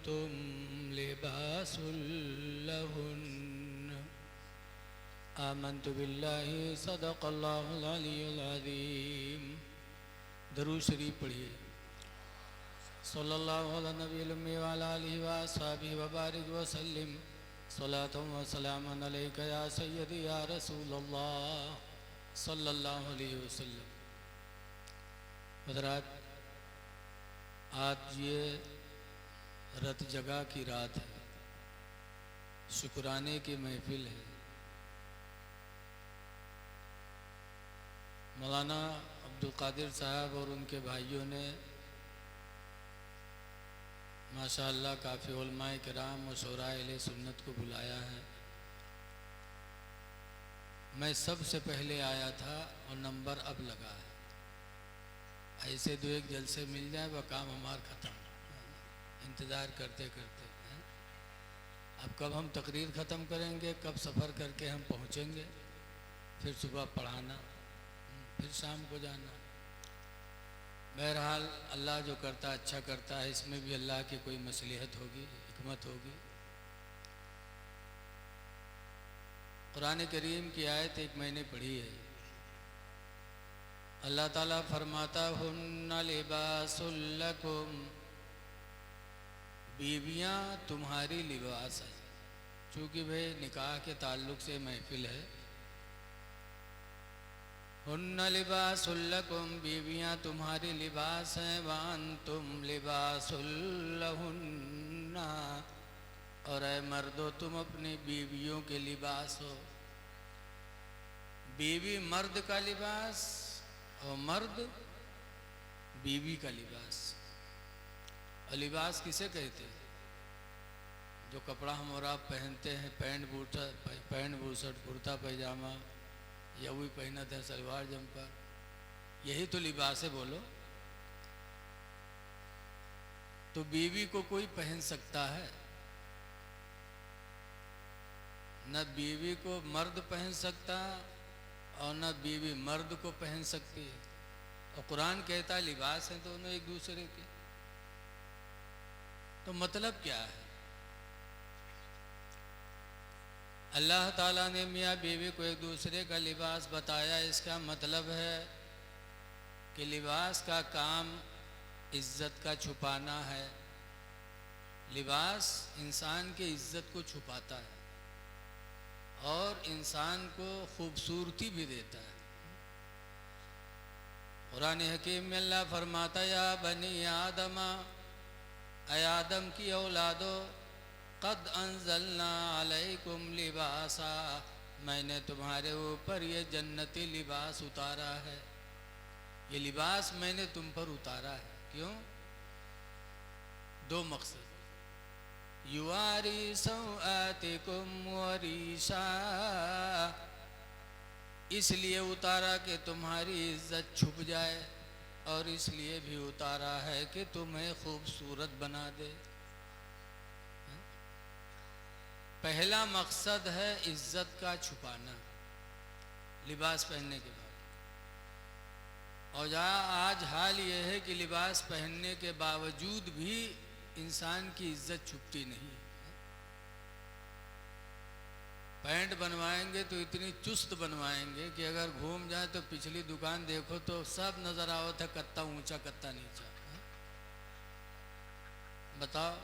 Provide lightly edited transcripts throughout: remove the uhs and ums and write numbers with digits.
वअंतुम लिबासुल लहुन्न। आमन्तु बिल्लाहि सदक़ल्लाहुल अलियुल अज़ीम। दरूद शरीफ पढ़िए। सल्लल्लाहु अला नबील उम्मी व अला आलिहि व अस्हाबिहि व बारिक व सल्लिम सलातुम व सलामुन अलैका या सय्यदी या रसूलल्लाह सल्लल्लाहु अलैहि वसल्लम। हज़रात, आज ये रत जगह की रात है, शुक्राने की महफिल है। मौलाना अब्दुल कादिर साहब और उनके भाइयों ने माशाअल्लाह काफ़ी उलमाए किराम और शोराए अहले सुन्नत को बुलाया है। मैं सबसे पहले आया था और नंबर अब लगा है। ऐसे दो एक जलसे मिल जाए वह काम हमारा ख़त्म। इंतज़ार करते करते अब कब हम तकरीर ख़त्म करेंगे, कब सफ़र करके हम पहुँचेंगे, फिर सुबह पढ़ाना, फिर शाम को जाना। बहरहाल अल्लाह जो करता है अच्छा करता है, इसमें भी अल्लाह की कोई मसलिहत होगी, हिकमत होगी। कुरान करीम की आयत एक मैंने पढ़ी है। अल्लाह ताला फरमाता हुन्ना लिबासुल लकुम, बीवियाँ तुम्हारी लिबास है। चूँकि भाई निकाह के ताल्लुक़ से महफिल है। हुन्ना लिबासुल लकुम, बीवियाँ तुम्हारी लिबास हैं। वअंतुम लिबासुल लहुन्ना, और ऐ मर्दो तुम अपनी बीवियों के लिबास हो। बीवी मर्द का लिबास और मर्द बीवी का लिबास। और लिबास किसे कहते हैं? जो कपड़ा हम और आप पहनते हैं, पैंट बूशर्ट कुर्ता पैजामा, या वही पहनते हैं सलवार जम्पर, यही तो लिबास है। बोलो, तो बीवी को कोई पहन सकता है? न बीवी को मर्द पहन सकता और न बीवी मर्द को पहन सकती है। और कुरान कहता है लिबास है दोनों एक दूसरे के। तो मतलब क्या है? अल्लाह ताला ने मियाँ बीवी को एक दूसरे का लिबास बताया। इसका मतलब है कि लिबास का काम इज्जत का छुपाना है। लिबास इंसान की इज्जत को छुपाता है और इंसान को खूबसूरती भी देता है। कुरान हकीम में अल्लाह फरमाता या बनी आदमा, ऐ आदम की औलादो, क़द अंज़लना अलैकुम लिबासा, मैंने तुम्हारे ऊपर ये जन्नती लिबास उतारा है। ये लिबास मैंने तुम पर उतारा है। क्यों? दो मकसद। युवारी सौआतिकुम वरीशा, इसलिए उतारा कि तुम्हारी इज्जत छुप जाए, और इसलिए भी उतारा है कि तुम्हें खूबसूरत बना दे। पहला मकसद है इज्जत का छुपाना लिबास पहनने के बाद। और आज हाल ये है कि लिबास पहनने के बावजूद भी इंसान की इज्जत छुपती नहीं। पैंट बनवाएंगे तो इतनी चुस्त बनवाएंगे कि अगर घूम जाए तो पिछली दुकान देखो तो सब नज़र आवत है, कत्ता ऊंचा कत्ता नीचा। बताओ,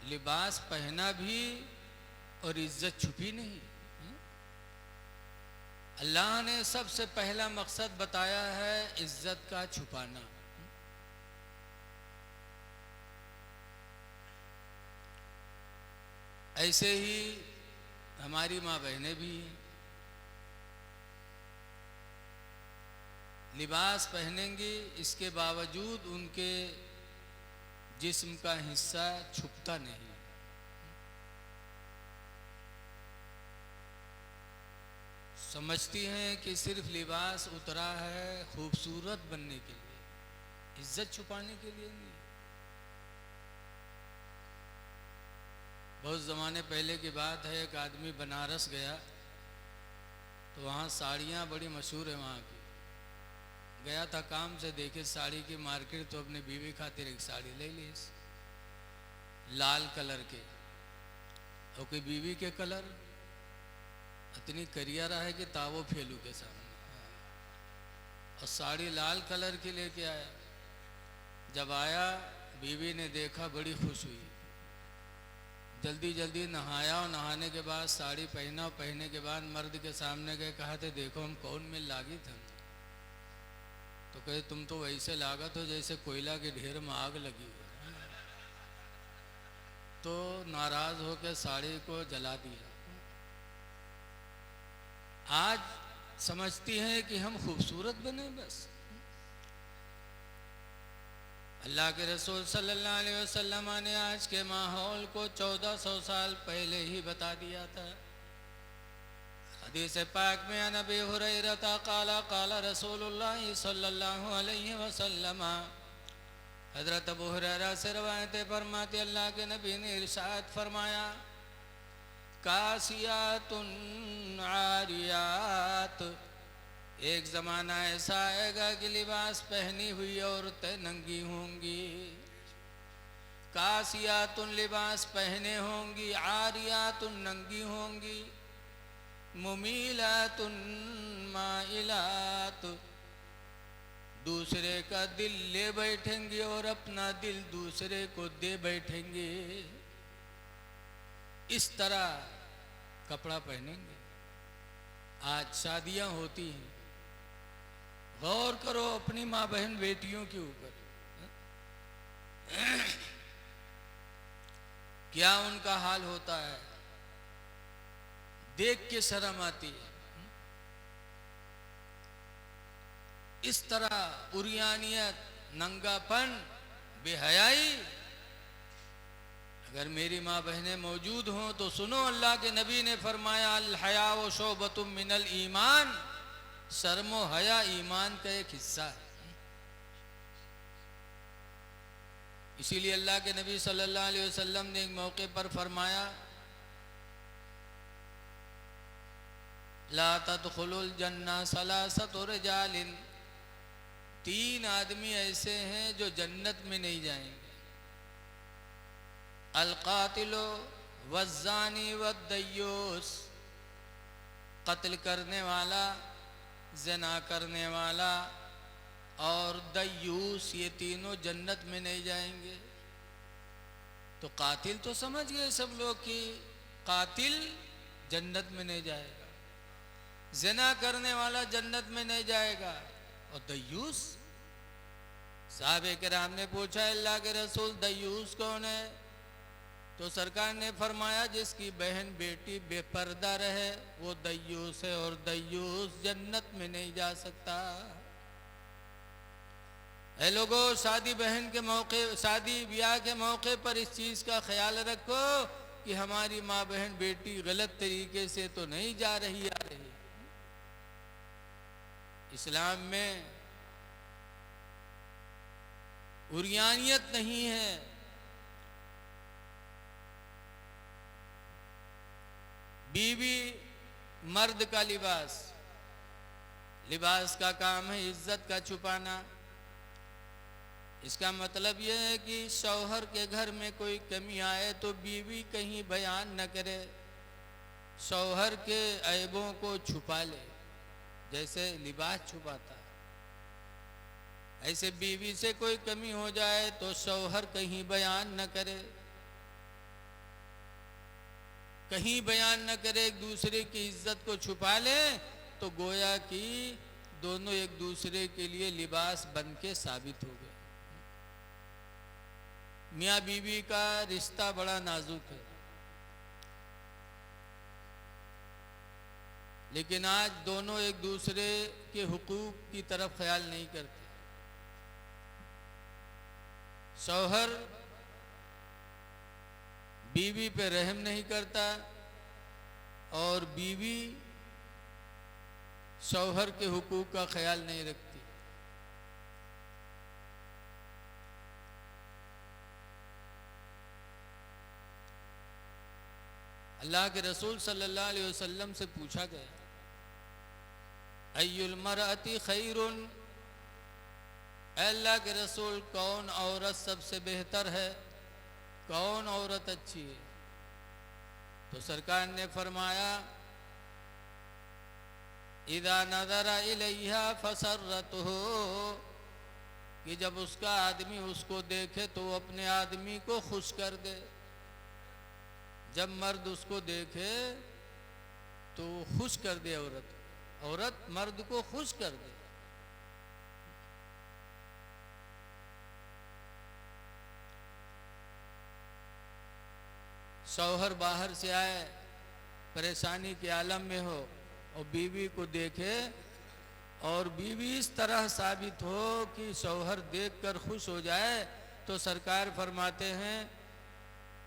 लिबास पहना भी और इज्जत छुपी नहीं। अल्लाह ने सबसे पहला मकसद बताया है इज्जत का छुपाना। ऐसे ही हमारी माँ बहनें भी हैं। लिबास पहनेंगी, इसके बावजूद उनके जिस्म का हिस्सा छुपता नहीं। समझती हैं कि सिर्फ लिबास उतरा है खूबसूरत बनने के लिए, इज्जत छुपाने के लिए नहीं। बहुत ज़माने पहले की बात है, एक आदमी बनारस गया तो वहाँ साड़ियाँ बड़ी मशहूर है वहाँ की। गया था काम से, देखे साड़ी की मार्केट तो अपनी बीवी खातिर एक साड़ी ले ली। लाल कलर के, और कोई बीवी के कलर इतनी करिया रहा है कि तावो फेलू के सामने, और साड़ी लाल कलर की लेके आया। जब आया बीवी ने देखा, बड़ी खुश हुई, जल्दी जल्दी नहाया, और नहाने के बाद साड़ी पहना, और पहनने के बाद मर्द के सामने गए, कहा थे देखो हम कौन में लागी थे। तो कहे तुम तो वैसे लागत हो जैसे कोयला के ढेर में आग लगी हो। तो नाराज होकर साड़ी को जला दिया। आज समझती हैं कि हम खूबसूरत बने बस। अल्लाह के रसूल सल्लल्लाहु अलैहि वसल्लम ने आज के माहौल को 1400 साल पहले ही बता दिया था। हदीस पाक में नबी हुरैरा क़ाला क़ाला रसूलुल्लाह सल्लल्लाहु अलैहि वसल्लम, हज़रत अबू हुरैरा से रवायत फरमाते अल्लाह के नबी ने इरशाद फरमाया, कासियातुन आरियात, एक ज़माना ऐसा आएगा कि लिबास पहनी हुई औरतें नंगी होंगी। कासियातुन लिबास पहने होंगी, आरियातुन नंगी होंगी, मुमीलातुन माइलात, दूसरे का दिल ले बैठेंगे और अपना दिल दूसरे को दे बैठेंगे। इस तरह कपड़ा पहनेंगे। आज शादियां होती हैं, गौर करो अपनी माँ बहन बेटियों के ऊपर, क्या उनका हाल होता है, देख के शर्म आती है। इस तरह उरियानियत, नंगापन, बेहयाई, अगर मेरी माँ बहनें मौजूद हों तो सुनो, अल्लाह के नबी ने फरमाया अल हया व शोबतुम मिनल ईमान, शर्मो हया ईमान का एक हिस्सा है। इसीलिए अल्लाह के नबी सल्लल्लाहु अलैहि वसल्लम ने एक मौके पर फरमाया, ला तदखुलुल जन्नह सलासतु रिजालिन, 3 आदमी ऐसे हैं जो जन्नत में नहीं जाएंगे। अल कातिलो वज़्ज़ानी वद्दय्यूस, कत्ल करने वाला, ज़िना करने वाला और दय्यूस, ये तीनों जन्नत में नहीं जाएंगे। तो कातिल तो समझ गए सब लोग कि कातिल जन्नत में नहीं जाएगा, ज़िना करने वाला जन्नत में नहीं जाएगा, और दय्यूस। साहबे किराम ने पूछा अल्लाह के रसूल दय्यूस कौन है? तो सरकार ने फरमाया जिसकी बहन बेटी बेपर्दा रहे वो दय्यूस है, और दय्यूस जन्नत में नहीं जा सकता। ऐ लोगों, शादी बहन के मौके, शादी ब्याह के मौके पर इस चीज़ का ख्याल रखो कि हमारी माँ बहन बेटी गलत तरीके से तो नहीं जा रही आ रही। इस्लाम में उरियानियत नहीं है। बीवी मर्द का लिबास, लिबास का काम है इज्जत का छुपाना। इसका मतलब यह है कि शौहर के घर में कोई कमी आए तो बीवी कहीं बयान न करे, शौहर के ऐबों को छुपा ले, जैसे लिबास छुपाता है। ऐसे बीवी से कोई कमी हो जाए तो शौहर कहीं बयान न करे, कहीं बयान न करे, एक दूसरे की इज्जत को छुपा ले, तो गोया कि दोनों एक दूसरे के लिए लिबास बन के साबित हो गए। मियाँ बीवी का रिश्ता बड़ा नाजुक है, लेकिन आज दोनों एक दूसरे के हुकूक की तरफ ख्याल नहीं करते। शौहर बीवी पे रहम नहीं करता और बीवी शौहर के हुकूक का ख्याल नहीं रखती। अल्लाह के रसूल सल्लल्लाहु अलैहि वसल्लम से पूछा गया, अय्युल मरअति खैरुन, अल्लाह के रसूल कौन औरत सबसे बेहतर है? कौन औरत अच्छी है? तो सरकार ने फरमाया इदा नज़रा इलैहा फसर्रतहु, कि जब उसका आदमी उसको देखे तो वो अपने आदमी को खुश कर दे। जब मर्द उसको देखे तो खुश कर दे, औरत मर्द को खुश कर दे। शौहर बाहर से आए, परेशानी के आलम में हो और बीवी को देखे और बीवी इस तरह साबित हो कि शौहर देखकर खुश हो जाए, तो सरकार फरमाते हैं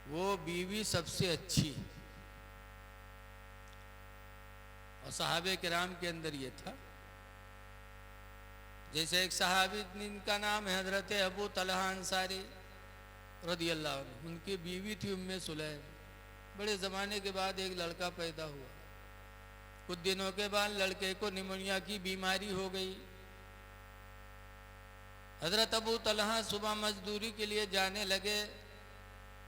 वो बीवी सबसे अच्छी। और सहाबे किराम के अंदर ये था। जैसे एक सहाबी जिनका नाम है हजरत अबू तलहा अंसारी रदी अल्लाह अन्हु, उनकी बीवी थी उम्मे सुलैम। बड़े ज़माने के बाद एक लड़का पैदा हुआ। कुछ दिनों के बाद लड़के को निमोनिया की बीमारी हो गई। हजरत अबू तलहा सुबह मजदूरी के लिए जाने लगे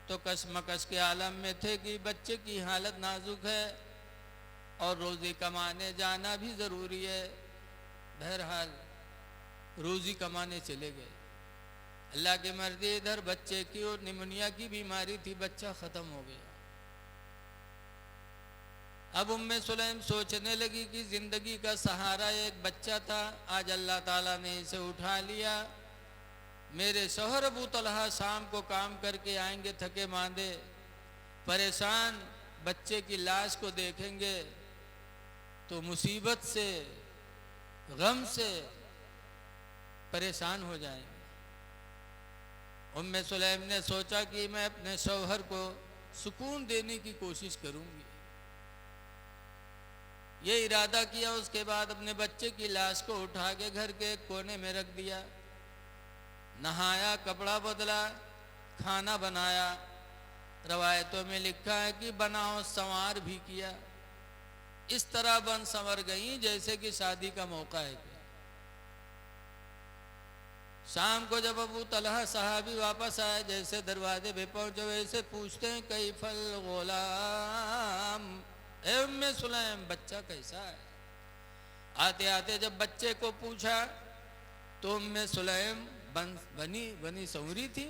तो कशमकश के आलम में थे कि बच्चे की हालत नाजुक है और रोज़ी कमाने जाना भी ज़रूरी है। बहरहाल रोज़ी कमाने चले गए। अल्लाह की मर्जी, इधर बच्चे की और निमोनिया की बीमारी थी, बच्चा ख़त्म हो गया। अब उम्मे सुलैम सोचने लगी कि ज़िंदगी का सहारा एक बच्चा था, आज अल्लाह ताला ने इसे उठा लिया। मेरे शौहर अबू तलहा शाम को काम करके आएंगे थके मांदे, परेशान, बच्चे की लाश को देखेंगे तो मुसीबत से, गम से परेशान हो जाएंगे। उम्मे सुलैम ने सोचा कि मैं अपने शौहर को सुकून देने की कोशिश करूंगी। ये इरादा किया। उसके बाद अपने बच्चे की लाश को उठा के घर के एक कोने में रख दिया, नहाया, कपड़ा बदला, खाना बनाया। रवायतों में लिखा है कि बनाओ संवार भी किया। इस तरह बन संवर गई जैसे कि शादी का मौका है। शाम को जब अबू तलहा सहाबी वापस आए, जैसे दरवाजे पे पहुंचे वैसे पूछते हैं कई फल गुलाम, ए उम्मे सुलैम बच्चा कैसा है? आते आते जब बच्चे को पूछा तो उम्मे सुलैम बनी संवरी थी,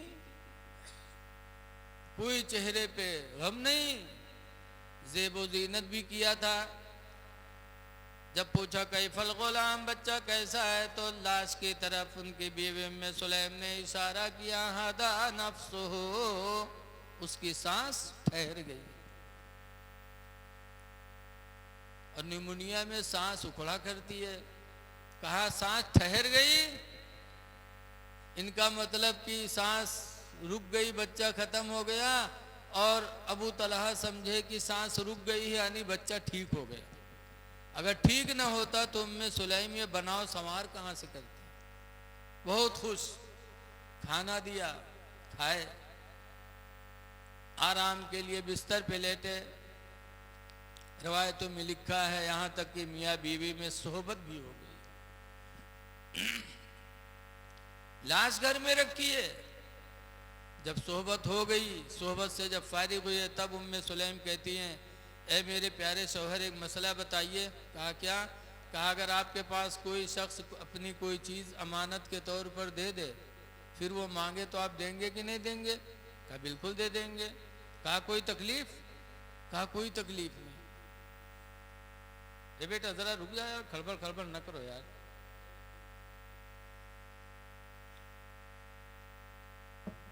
कोई चेहरे पे गम नहीं, ज़ेबो ज़ीनत भी किया था। जब पूछा कैफल गुलाम बच्चा कैसा है, तो लाश की तरफ उनकी बीवी उम्मे सुलैम ने इशारा किया, हादा नफ्सुहु, उसकी सांस ठहर गई। और निमोनिया में सांस उखड़ा करती है, कहा सांस ठहर गई, इनका मतलब कि सांस रुक गई, बच्चा खत्म हो गया। और अबू तलहा समझे कि सांस रुक गई है यानी बच्चा ठीक हो गया। अगर ठीक ना होता तो उम्मे सुलैम ये बनाओ संवार कहाँ से करती। बहुत खुश, खाना दिया, खाए, आराम के लिए बिस्तर पे लेटे। रवायतों में लिखा है यहाँ तक कि मियाँ बीवी में सोहबत भी हो गई। लाश घर में रखी है। जब सोहबत हो गई, सोहबत से जब फारिग हुई तब उम्मे सुलैम कहती हैं, ए मेरे प्यारे शौहर एक मसला बताइए। कहा क्या? कहा अगर आपके पास कोई शख्स अपनी कोई चीज़ अमानत के तौर पर दे दे, फिर वो मांगे तो आप देंगे कि नहीं देंगे? कहा बिल्कुल दे देंगे। कहा कोई तकलीफ? कहा कोई तकलीफ नहीं। ए बेटा ज़रा रुक जाओ यार, खड़बड़ खड़बड़ न करो यार।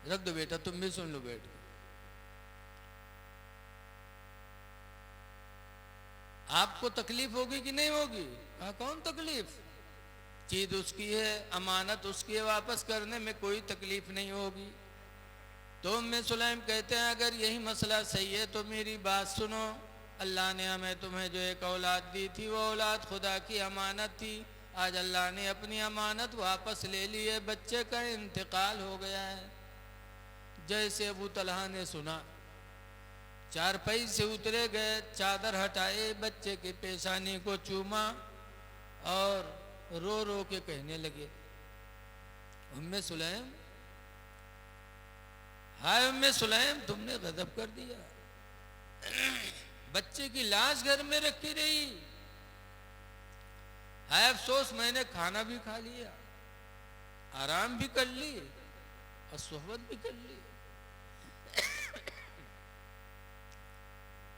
रख दो बेटा, तुम भी सुन लो बैठ। आपको तकलीफ होगी कि नहीं होगी? कहा कौन तकलीफ? चीज उसकी है, अमानत उसकी है, वापस करने में कोई तकलीफ नहीं होगी। तो उम्मे सुलैम कहते हैं अगर यही मसला सही है तो मेरी बात सुनो। अल्लाह ने हमें तुम्हें जो एक औलाद दी थी वो औलाद खुदा की अमानत थी। आज अल्लाह ने अपनी अमानत वापस ले ली है, बच्चे का इंतकाल हो गया है। जैसे अबू तलहा ने सुना, चारपाई से उतरे गए, चादर हटाए, बच्चे की पेशानी को चूमा और रो रो के कहने लगे, उम्मे सुलैम हाय उम्मे सुलैम, तुमने गजब कर दिया, बच्चे की लाश घर में रखी रही। हाय अफसोस, मैंने खाना भी खा लिया, आराम भी कर ली और सोहबत भी कर ली।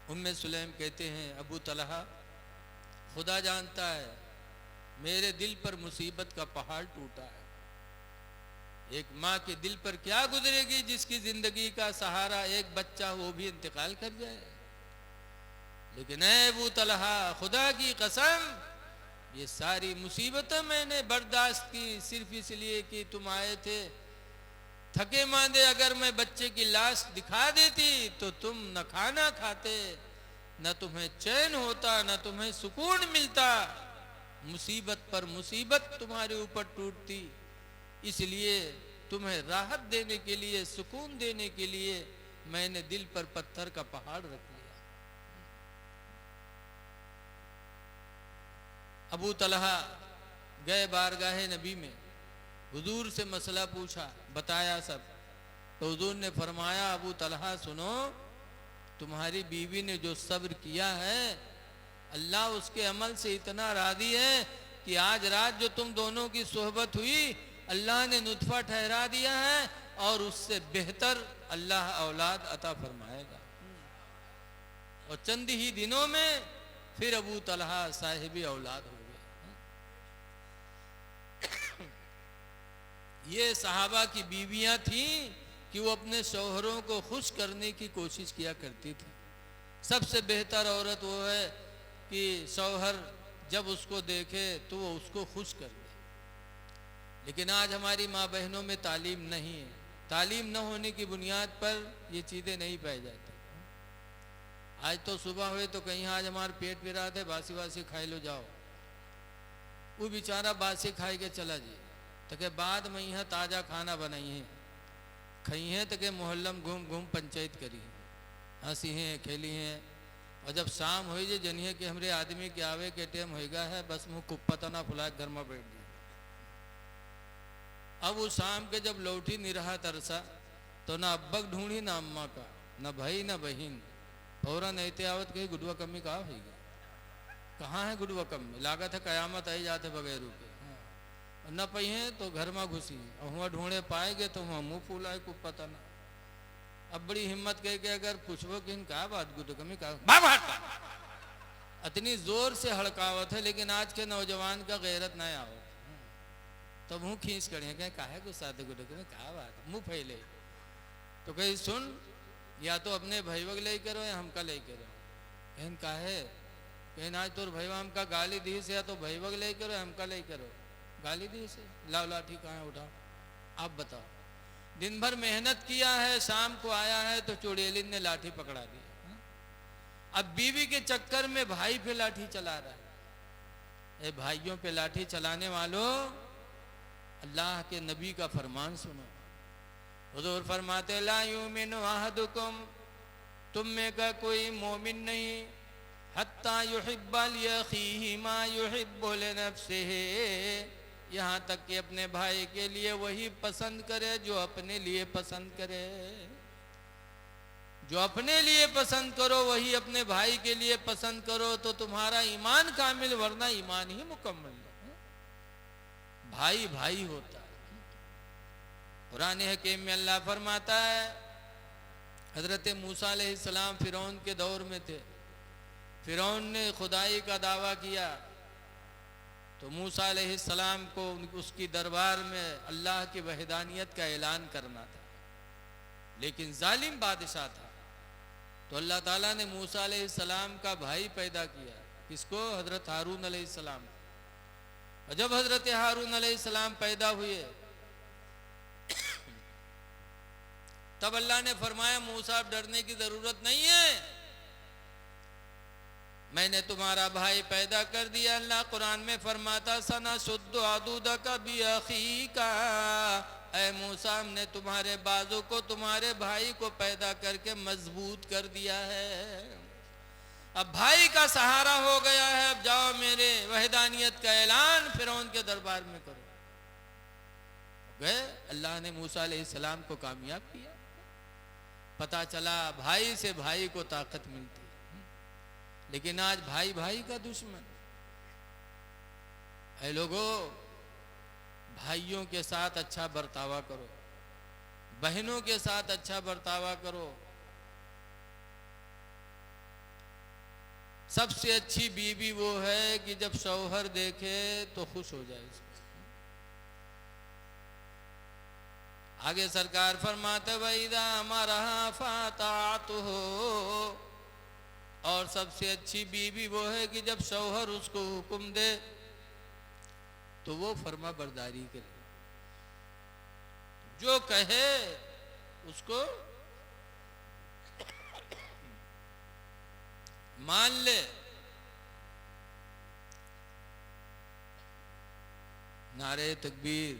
उम्मे सुलैम कहते हैं, अबू तलहा, खुदा जानता है मेरे दिल पर मुसीबत का पहाड़ टूटा है। एक माँ के दिल पर क्या गुजरेगी जिसकी जिंदगी का सहारा एक बच्चा, वो भी इंतकाल कर जाए। लेकिन ऐ अबू तलहा, खुदा की कसम, ये सारी मुसीबतें मैंने बर्दाश्त की सिर्फ इसलिए कि तुम आए थे। थके मांदे अगर मैं बच्चे की लाश दिखा देती तो तुम न खाना खाते, न तुम्हें चैन होता, न तुम्हें सुकून मिलता। मुसीबत पर मुसीबत तुम्हारे ऊपर टूटती, इसलिए तुम्हें राहत देने के लिए, सुकून देने के लिए मैंने दिल पर पत्थर का पहाड़ रख लिया। अबू तलहा गए बारगाहे नबी में, हुजूर से मसला पूछा, बताया सब। तो हुजूर ने फरमाया, अबू तलहा सुनो, तुम्हारी बीवी ने जो सब्र किया है, अल्लाह उसके अमल से इतना राजी है कि आज रात जो तुम दोनों की सोहबत हुई, अल्लाह ने नुतफा ठहरा दिया है और उससे बेहतर अल्लाह औलाद अता फरमाएगा। और चंद ही दिनों में फिर अबू तलहा साहिबी औलाद हो गए। ये सहाबा की बीवियां थीं कि वो अपने शौहरों को खुश करने की कोशिश किया करती थी। सबसे बेहतर औरत वो है कि शौहर जब उसको देखे तो वो उसको खुश कर दे। लेकिन आज हमारी माँ बहनों में तालीम नहीं है। तालीम न होने की बुनियाद पर ये चीज़ें नहीं पाई जाती। आज तो सुबह हुए तो कहीं आज हमारे पेट पिरा थे, बासी बासी खाई लो जाओ। वो बेचारा बासी खाई के चला जी, तो के बाद में यहाँ ताज़ा खाना बनाई है, खाई हैं, तो के मोहल्लम घूम घूम पंचायत करी, हंसी हैं, खेली हैं। और जब शाम हुई जे जनिए कि हमरे आदमी के आवे के टाइम होएगा है, बस मुँह कुप्पा तना फुला घर में बैठ गया। अब वो शाम के जब लौटी नहीं रहा तरसा, तो ना अब्बक ढूंढी ना अम्मा का, ना भाई ना बहन। फौरन ऐते आवत कही गुडवा कम्मी कहा होगा, कहाँ है गुडवा कम्मी, लागत है कयामत आई जाते बगैर के। न पहिए तो घर में घुसी, और हुआ ढूंढे पाएगे तो वहाँ मुँह फूलाए को पता ना। अब बड़ी हिम्मत कह के अगर पूछबो कि कहा बात गुड कमी कहा, इतनी जोर से हड़कावत है, लेकिन आज के नौजवान का गैरत नहीं आवत। तो मुँह खींच करें कहे काहे गुस्सा थे गुड कमी कहा बात, मुँह फैले। तो कहीं सुन, या तो अपने भैवक ले करो या हमका ले करो। कहीं काहे, कहीं आज तो भैया हमका गाली दी से, या तो भैवक ले करो हमका ले करो। गाली दी से, लाओ लाठी कहाँ उठाओ, आप बताओ। दिन भर मेहनत किया है, शाम को आया है तो चुड़ैलिन ने लाठी पकड़ा दी। अब बीवी के चक्कर में भाई पे लाठी चला रहा है। ए भाइयों पे लाठी चलाने वालों, अल्लाह के नबी का फरमान सुनो। हुजूर फरमाते, ला युमिनु अहदुकुम, तुम में का कोई मोमिन नहीं, हत्ता युहिब्बा लिअखीहि मा युहिब्बु लिनफ्सिहि, यहाँ तक कि अपने भाई के लिए वही पसंद करे जो अपने लिए पसंद करे। जो अपने लिए पसंद करो वही अपने भाई के लिए पसंद करो, तो तुम्हारा ईमान कामिल, वरना ईमान ही मुकम्मल है। भाई भाई होता है। कुरान हकीम में अल्लाह फरमाता है, हजरत मूसा अलैहिस्सलाम फिरौन के दौर में थे। फिरौन ने खुदाई का दावा किया, तो मूसा अलैहिस्सलाम को उसकी दरबार में अल्लाह की वहदानियत का ऐलान करना था, लेकिन जालिम बादशाह था। तो अल्लाह ताला ने मूसा अलैहिस्सलाम का भाई पैदा किया, किसको? हजरत हारून अलैहिस्सलाम। और जब हजरत हारून अलैहिस्सलाम पैदा हुए, तब अल्लाह ने फरमाया, मूसा अब डरने की जरूरत नहीं है, मैंने तुम्हारा भाई पैदा कर दिया। अल्लाह कुरान में फरमाता, सना शुद्ध आदूदा का भी अखी का, ऐ मूसा हमने तुम्हारे बाजू को तुम्हारे भाई को पैदा करके मजबूत कर दिया है। अब भाई का सहारा हो गया है, अब जाओ मेरे वहदानियत का ऐलान फिरौन के दरबार में करो। गए, अल्लाह ने मूसा अलैहिस्सलाम को कामयाब किया। पता चला भाई से भाई को ताकत मिलती, लेकिन आज भाई भाई का दुश्मन। ऐ लोगों, भाइयों के साथ अच्छा बर्तावा करो, बहनों के साथ अच्छा बर्तावा करो। सबसे अच्छी बीवी वो है कि जब शौहर देखे तो खुश हो जाए। आगे सरकार फरमाते वैदा हमारा फातात हो, और सबसे अच्छी बीवी वो है कि जब शौहर उसको हुक्म दे तो वो फर्मा बरदारी करे, जो कहे उसको मान ले। नारे तकबीर,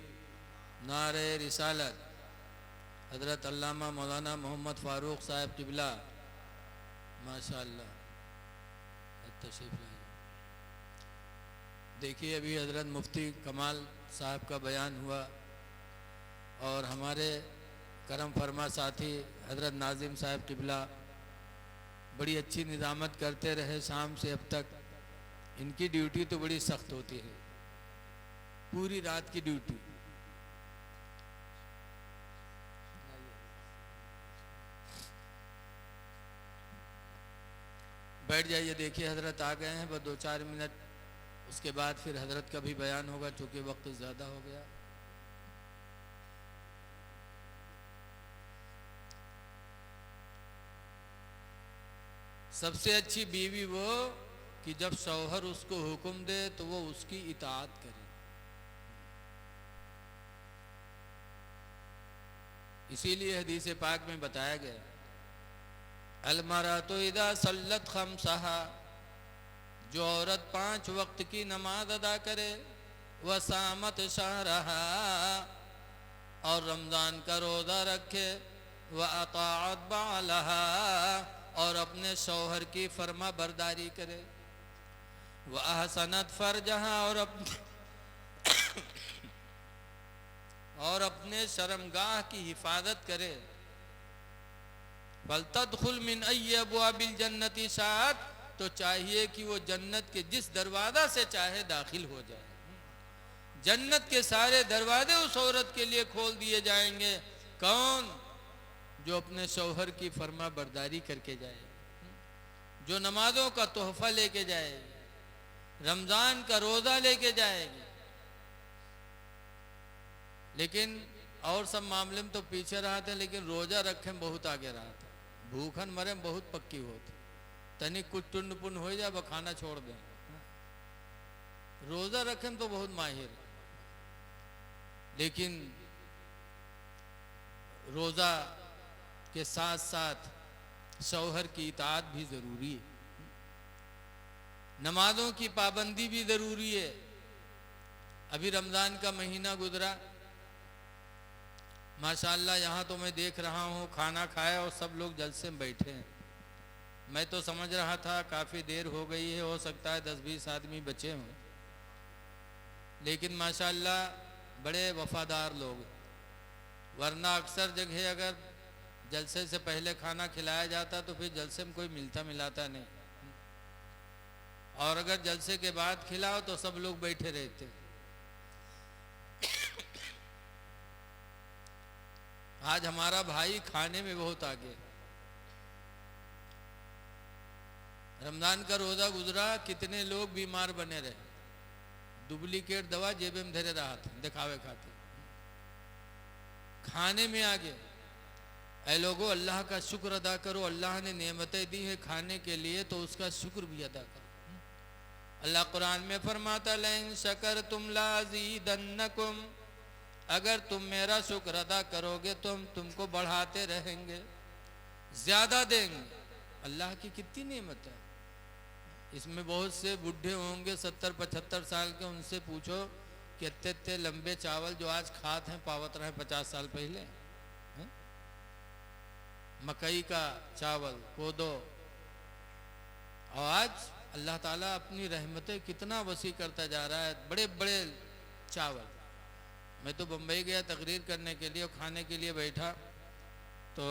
नारे रिसालत। हजरत अल्लामा मौलाना मोहम्मद फारूक साहब किबला माशाअल्लाह तशरीफ लाए। देखिए अभी हजरत मुफ्ती कमाल साहब का बयान हुआ और हमारे करम फरमा साथी हजरत नाजिम साहब किबला बड़ी अच्छी निज़ामत करते रहे शाम से अब तक। इनकी ड्यूटी तो बड़ी सख्त होती है, पूरी रात की ड्यूटी। बैठ जाइए, देखिए हजरत आ गए हैं, बस 2-4 मिनट, उसके बाद फिर हजरत का भी बयान होगा चूँकि वक्त ज़्यादा हो गया। सबसे अच्छी बीवी वो कि जब शौहर उसको हुक्म दे तो वो उसकी इताअत करे। इसीलिए हदीस पाक में बताया गया अलमरातु इदा सल्लत खम्सहा, जो औरत 5 वक्त की नमाज अदा करे, वसामत शहरहा, और रमज़ान का रोज़ा रखे, व अताअत बालहा, और अपने शौहर की फर्मा बरदारी करे, व अहसनत फरजहा, और अपने शर्मगाह की हिफाजत करे, फलतदखुल मिन अय्यि अब्वाबिल जन्नति शाअत, तो चाहिए कि वो जन्नत के जिस दरवाज़ा से चाहे दाखिल हो जाए। जन्नत के सारे दरवाजे उस औरत के लिए खोल दिए जाएंगे। कौन? जो अपने शौहर की फर्मा बरदारी करके जाए, जो नमाजों का तोहफा लेके जाएगी, रमज़ान का रोज़ा लेके जाएगी। लेकिन और सब मामले में तो पीछे रहा था, लेकिन रोज़ा रखे में बहुत आगे रहा था। भूखन मरे में बहुत पक्की होती, तनिक कुछ टुंड पुन हो जाए खाना छोड़ दें। रोज़ा रखे में तो बहुत माहिर, लेकिन रोज़ा के साथ साथ शौहर की इताअत भी ज़रूरी है, नमाजों की पाबंदी भी ज़रूरी है। अभी रमज़ान का महीना गुजरा, माशाअल्लाह यहाँ तो मैं देख रहा हूँ खाना खाया और सब लोग जलसे में बैठे हैं। मैं तो समझ रहा था काफ़ी देर हो गई है, हो सकता है 10-20 आदमी बचे हों, लेकिन माशाअल्लाह बड़े वफादार लोग। वरना अक्सर जगह अगर जलसे से पहले खाना खिलाया जाता तो फिर जलसे में कोई मिलता मिलाता नहीं, और अगर जलसे के बाद खिलाओ तो सब लोग बैठे रहते। आज हमारा भाई खाने में बहुत आगे। रमज़ान का रोज़ा गुजरा, कितने लोग बीमार बने रहे, डुप्लीकेट दवा जेबे में धरे रहा था दिखावे खाते। खाने में आगे। ऐ लोगों, अल्लाह का शुक्र अदा करो, अल्लाह ने नेमतें दी है खाने के लिए तो उसका शुक्र भी अदा करो। अल्लाह कुरान में फरमाता लइन शकरतुम लाज़ीदन्नकुम, अगर तुम मेरा शुक्र अदा करोगे तो हम तुमको बढ़ाते रहेंगे, ज़्यादा देंगे। अल्लाह की कितनी नेमत है। इसमें बहुत से बूढ़े होंगे 70-75 साल के, उनसे पूछो कि इतने लंबे चावल जो आज खाते हैं पावत रहे 50 साल पहले है? मकई का चावल, कोदो, और आज अल्लाह ताला अपनी रहमतें कितना वसी करता जा रहा है। बड़े बड़े चावल। मैं तो बम्बई गया तकरीर करने के लिए और खाने के लिए बैठा, तो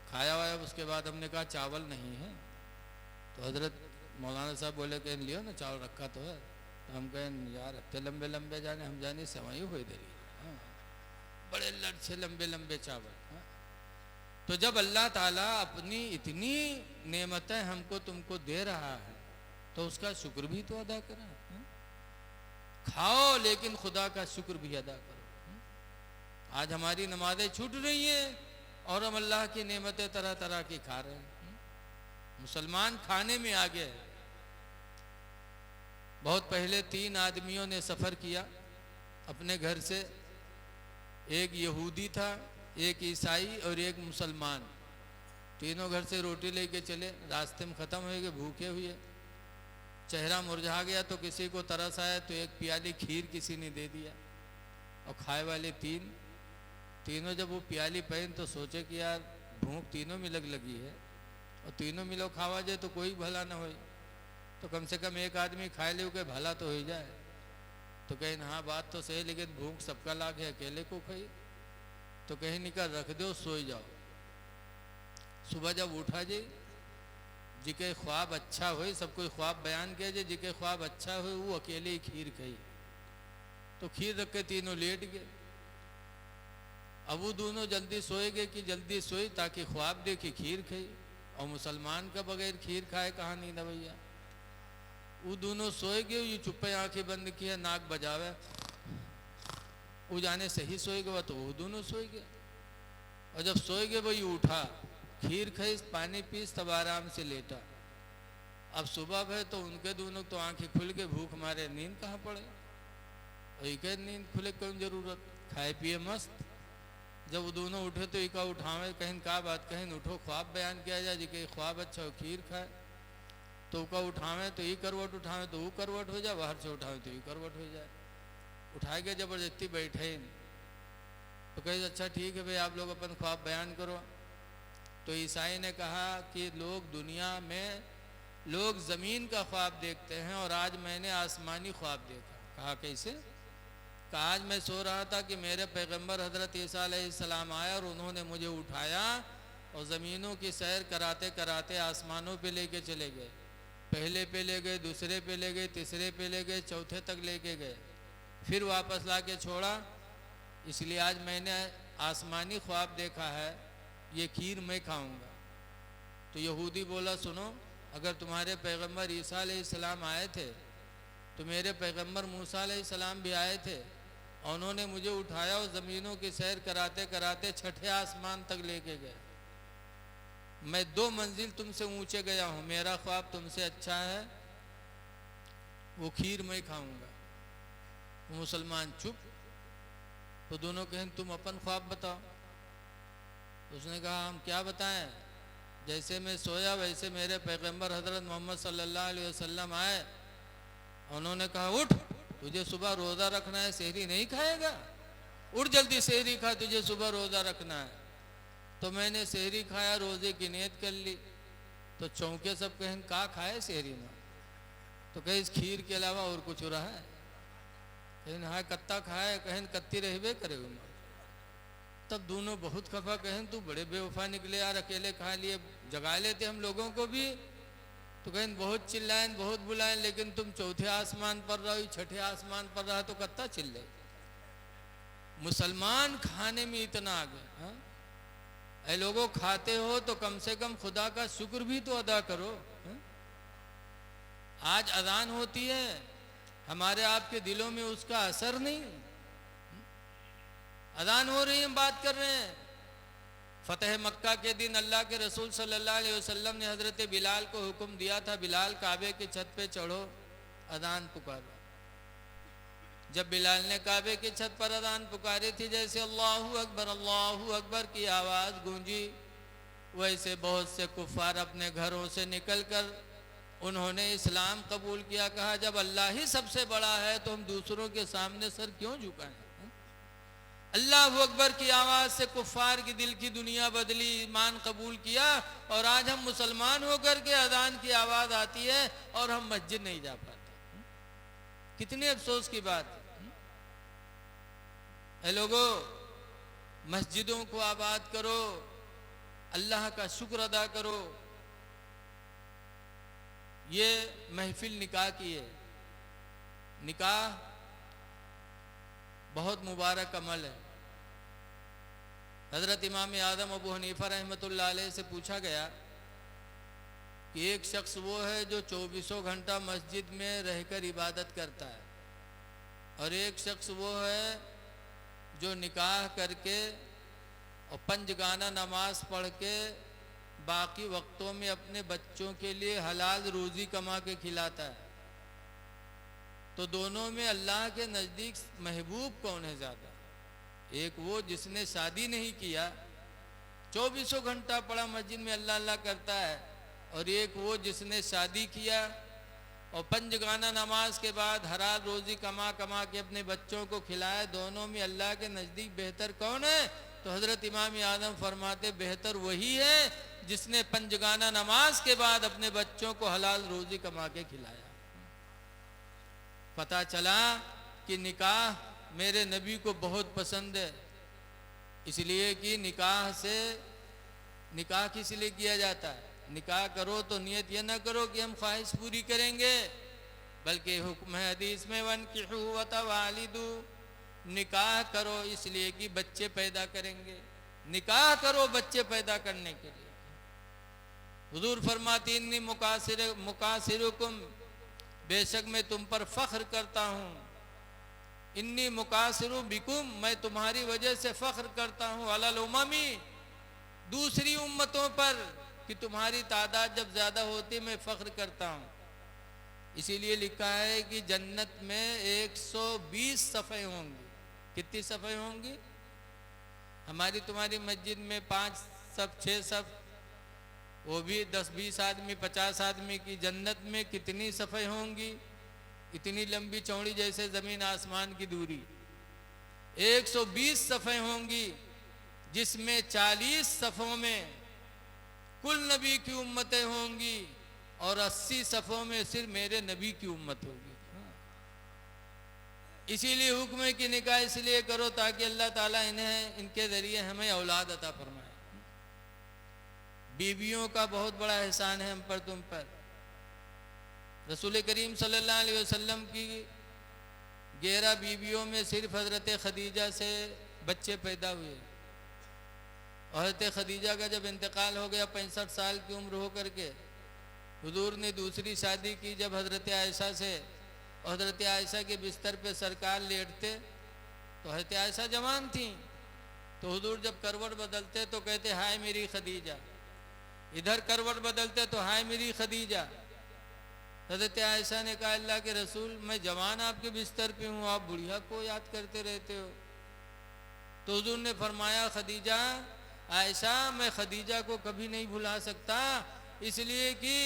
खाया वाया। उसके बाद हमने कहा चावल नहीं है, तो हजरत मौलाना साहब बोले कहें लियो ना, चावल रखा तो है। तो हम कहें यार इतने लंबे लंबे जाने, हम जाने सेवई हुई दे रही। हाँ, बड़े लड़छे लंबे लंबे चावल। हाँ। तो जब अल्लाह ताला अपनी इतनी नेमतें हमको तुमको दे रहा है तो उसका शुक्र भी तो अदा करा। हाँ? खाओ लेकिन खुदा का शुक्र भी अदा करो। हाँ? आज हमारी नमाजें छूट रही हैं और हम अल्लाह की नेमतें तरह तरह की खा रहे हैं। मुसलमान खाने में आगे है। बहुत पहले 3 आदमियों ने सफ़र किया अपने घर से। एक यहूदी था, एक ईसाई और एक मुसलमान। तीनों घर से रोटी लेके चले, रास्ते में ख़त्म हो गए, भूखे हुए, चेहरा मुरझा गया। तो किसी को तरस आया तो एक प्याली खीर किसी ने दे दिया। और खाए वाले तीनों जब वो प्याली पहन तो सोचे कि यार भूख तीनों में लगी है और तीनों मिलो खावा जाए तो कोई भला ना हो, तो कम से कम एक आदमी खाए ले के भला तो हो जाए। तो कहीं हाँ बात तो सही, लेकिन भूख सबका लाग है, अकेले को खाई। तो कहीं निकल रख दो, सोई जाओ। सुबह जब उठा जे जिके ख्वाब अच्छा हो, सब कोई ख्वाब बयान किया जे जिके ख्वाब अच्छा हो वो अकेले ही खीर खाई। तो खीर रख के तीनों लेट गए। अब वो दोनों जल्दी सोए गए कि जल्दी सोई ताकि ख्वाब देखी खीर खाई। और मुसलमान का बगैर खीर खाए कहाँ नींद भैया। वो दोनों सोए गए, ये चुप्पे आंखें बंद किया, नाक बजावे, वो जाने सही सोए गया तो वो दोनों सोए गए। और जब सोए गए वही उठा, खीर खाई, पानी पीस, तब आराम से लेटा। अब सुबह भय तो उनके दोनों तो आंखें खुल के भूख मारे नींद कहाँ पड़े। और एक नींद खुले कौन जरूरत, खाए पिए मस्त। जब वो दोनों उठे तो इका उठावे, कहीं का बात, कहीं उठो ख्वाब बयान किया जाए जी के ख्वाब अच्छा हो खीर खाए। तो का उठावे तो ये करवट उठावे तो वो करवट हो जाए, बाहर से उठावे तो ये करवट हो जाए। उठाए के जबरदस्ती बैठे तो कहे अच्छा ठीक है भाई आप लोग अपन ख्वाब बयान करो। तो ईसाई ने कहा कि लोग दुनिया में लोग ज़मीन का ख्वाब देखते हैं और आज मैंने आसमानी ख्वाब देखा। कहा कैसे? कहा आज मैं सो रहा था कि मेरे पैगंबर हज़रत ईसा अलैहिस्सलाम आया और उन्होंने मुझे उठाया और ज़मीनों की सैर कराते कराते आसमानों पे लेके चले गए। पहले पे ले गए, दूसरे पे ले गए, तीसरे पे ले गए, चौथे तक लेके गए, फिर वापस ला के छोड़ा। इसलिए आज मैंने आसमानी ख्वाब देखा है, ये खीर मैं खाऊंगा। तो यहूदी बोला सुनो, अगर तुम्हारे पैगंबर ईसा अलैहिस्सलाम आए थे तो मेरे पैगंबर मूसा अलैहिस्सलाम भी आए थे और उन्होंने मुझे उठाया और ज़मीनों की सैर कराते कराते छठे आसमान तक लेके गए। मैं 2 मंजिल तुमसे ऊंचे गया हूँ, मेरा ख्वाब तुमसे अच्छा है, वो खीर मैं खाऊंगा। मुसलमान चुप। तो दोनों कहें तुम अपन ख्वाब बताओ। उसने कहा हम क्या बताएं, जैसे मैं सोया वैसे मेरे पैगंबर हज़रत मोहम्मद सल्लल्लाहु अलैहि वसल्लम आए। उन्होंने कहा उठ, तुझे सुबह रोज़ा रखना है, सहरी नहीं खाएगा, उठ जल्दी सहरी खा, तुझे सुबह रोज़ा रखना है। तो मैंने सहरी खाया, रोज़े की नियत कर ली। तो चौंके सब, कहें का खाए सहरी में? तो कहे इस खीर के अलावा और कुछ रहा है? कहें हाँ कत्ता खाए, कहें कत्ती रहबे करे उन्होंने। तब दोनों बहुत खफा, कहें तू बड़े बेवफा निकले यार, अकेले खा लिए, जगा लेते हम लोगों को भी। तो कहें बहुत चिल्लाएं, बहुत बुलाएं, लेकिन तुम चौथे आसमान पर रहो, छठे आसमान पर रहा तो कत्ता चिल्ले। मुसलमान खाने में इतना आ गए। हाँ? ऐ लोगों खाते हो तो कम से कम खुदा का शुक्र भी तो अदा करो। हाँ? आज अजान होती है, हमारे आपके दिलों में उसका असर नहीं। अजान हो रही है, हम बात कर रहे हैं। फतेह मक्का के दिन अल्लाह के रसूल सल्लल्लाहु अलैहि वसल्लम ने हज़रत बिलाल को हुक्म दिया था, बिलाल काबे की छत पे चढ़ो, अजान पुकारो। जब बिलाल ने काबे की छत पर अजान पुकारी थी, जैसे अल्लाहू अकबर की आवाज़ गूंजी, वैसे बहुत से कुफ़ार अपने घरों से निकलकर उन्होंने इस्लाम कबूल किया। कहा जब अल्लाह ही सबसे बड़ा है तो हम दूसरों के सामने सर क्यों झुकाएं? अल्लाह अकबर की आवाज़ से कुफ़ार की दिल की दुनिया बदली, ईमान कबूल किया। और आज हम मुसलमान होकर के अजान की आवाज़ आती है और हम मस्जिद नहीं जा पाते। कितने अफसोस की बात है। लोगों, मस्जिदों को आबाद करो, अल्लाह का शुक्र अदा करो। ये महफिल निकाह की है। निकाह बहुत मुबारक अमल है। हज़रत इमाम आदम अबू हनीफा रहमतुल्लाह अलैह से पूछा गया कि एक शख्स वो है जो 24 घंटा मस्जिद में रहकर इबादत करता है, और एक शख्स वो है जो निकाह करके और पंजगाना नमाज पढ़ के बाकी वक्तों में अपने बच्चों के लिए हलाल रोज़ी कमा के खिलाता है। तो दोनों में अल्लाह के नज़दीक महबूब कौन है ज़्यादा? एक वो जिसने शादी नहीं किया, 24 घंटा पड़ा मस्जिद में अल्लाह अल्लाह करता है, और एक वो जिसने शादी किया और पंजगाना नमाज के बाद हलाल रोज़ी कमा कमा के अपने बच्चों को खिलाया। दोनों में अल्लाह के नज़दीक बेहतर कौन है? तो हज़रत इमाम आदम फरमाते बेहतर वही है जिसने पंजगाना नमाज के बाद अपने बच्चों को हलाल रोज़ी कमा के खिलाया। पता चला कि निकाह मेरे नबी को बहुत पसंद है, इसलिए कि निकाह किस लिए किया जाता है? निकाह करो तो नियत यह ना करो कि हम ख्वाहिश पूरी करेंगे, बल्कि हुक्म है हदीस में वनकिहू वतवालिदू, निकाह करो इसलिए कि बच्चे पैदा करेंगे। निकाह करो बच्चे पैदा करने के लिए। हुजूर फरमाती इन्नी मुकासिरुकुम, बेशक मैं तुम पर फख्र करता हूँ। इन्नी मुकासिरु बिकुम, मैं तुम्हारी वजह से फख्र करता हूँ। अलल उममी, दूसरी उम्मतों पर कि तुम्हारी तादाद जब ज़्यादा होती मैं फ़ख्र करता हूँ। इसीलिए लिखा है कि जन्नत में 120 सफ़े होंगी। कितनी सफ़े होंगी? हमारी तुम्हारी मस्जिद में 5 सफ़ 6 सफ़, वो भी 10-20 आदमी 50 आदमी की। जन्नत में कितनी सफ़े होंगी? इतनी लंबी चौड़ी जैसे ज़मीन आसमान की दूरी। 120 सफ़े होंगी, जिसमें 40 सफ़ों में कुल नबी की उम्मतें होंगी और 80 सफ़ों में सिर्फ मेरे नबी की उम्मत होगी। इसीलिए हुक्म है कि निकाह इसलिए करो ताकि अल्लाह ताला इन्हें, इनके ज़रिए हमें औलाद अता फरमाए। बीवियों का बहुत बड़ा एहसान है हम पर, तुम पर। रसूल करीम सल्लल्लाहु अलैहि वसल्लम की 11 बीवियों में सिर्फ हज़रत खदीजा से बच्चे पैदा हुए। हज़रत खदीजा का जब इंतकाल हो गया 65 साल की उम्र हो करके, हुजूर ने दूसरी शादी की जब हज़रत आयशा से। हज़रत आयशा के बिस्तर पे सरकार लेटते तो हज़रत आयशा जवान थी, तो हुजूर जब करवट बदलते तो कहते हाय मेरी खदीजा, इधर करवट बदलते तो हाय मेरी खदीजा। हज़रत आयशा ने कहा अल्लाह के रसूल, मैं जवान आपके बिस्तर पे हूँ, आप बुढ़िया को याद करते रहते हो। तो हुजूर ने फरमाया खदीजा, आयशा मैं खदीजा को कभी नहीं भुला सकता, इसलिए कि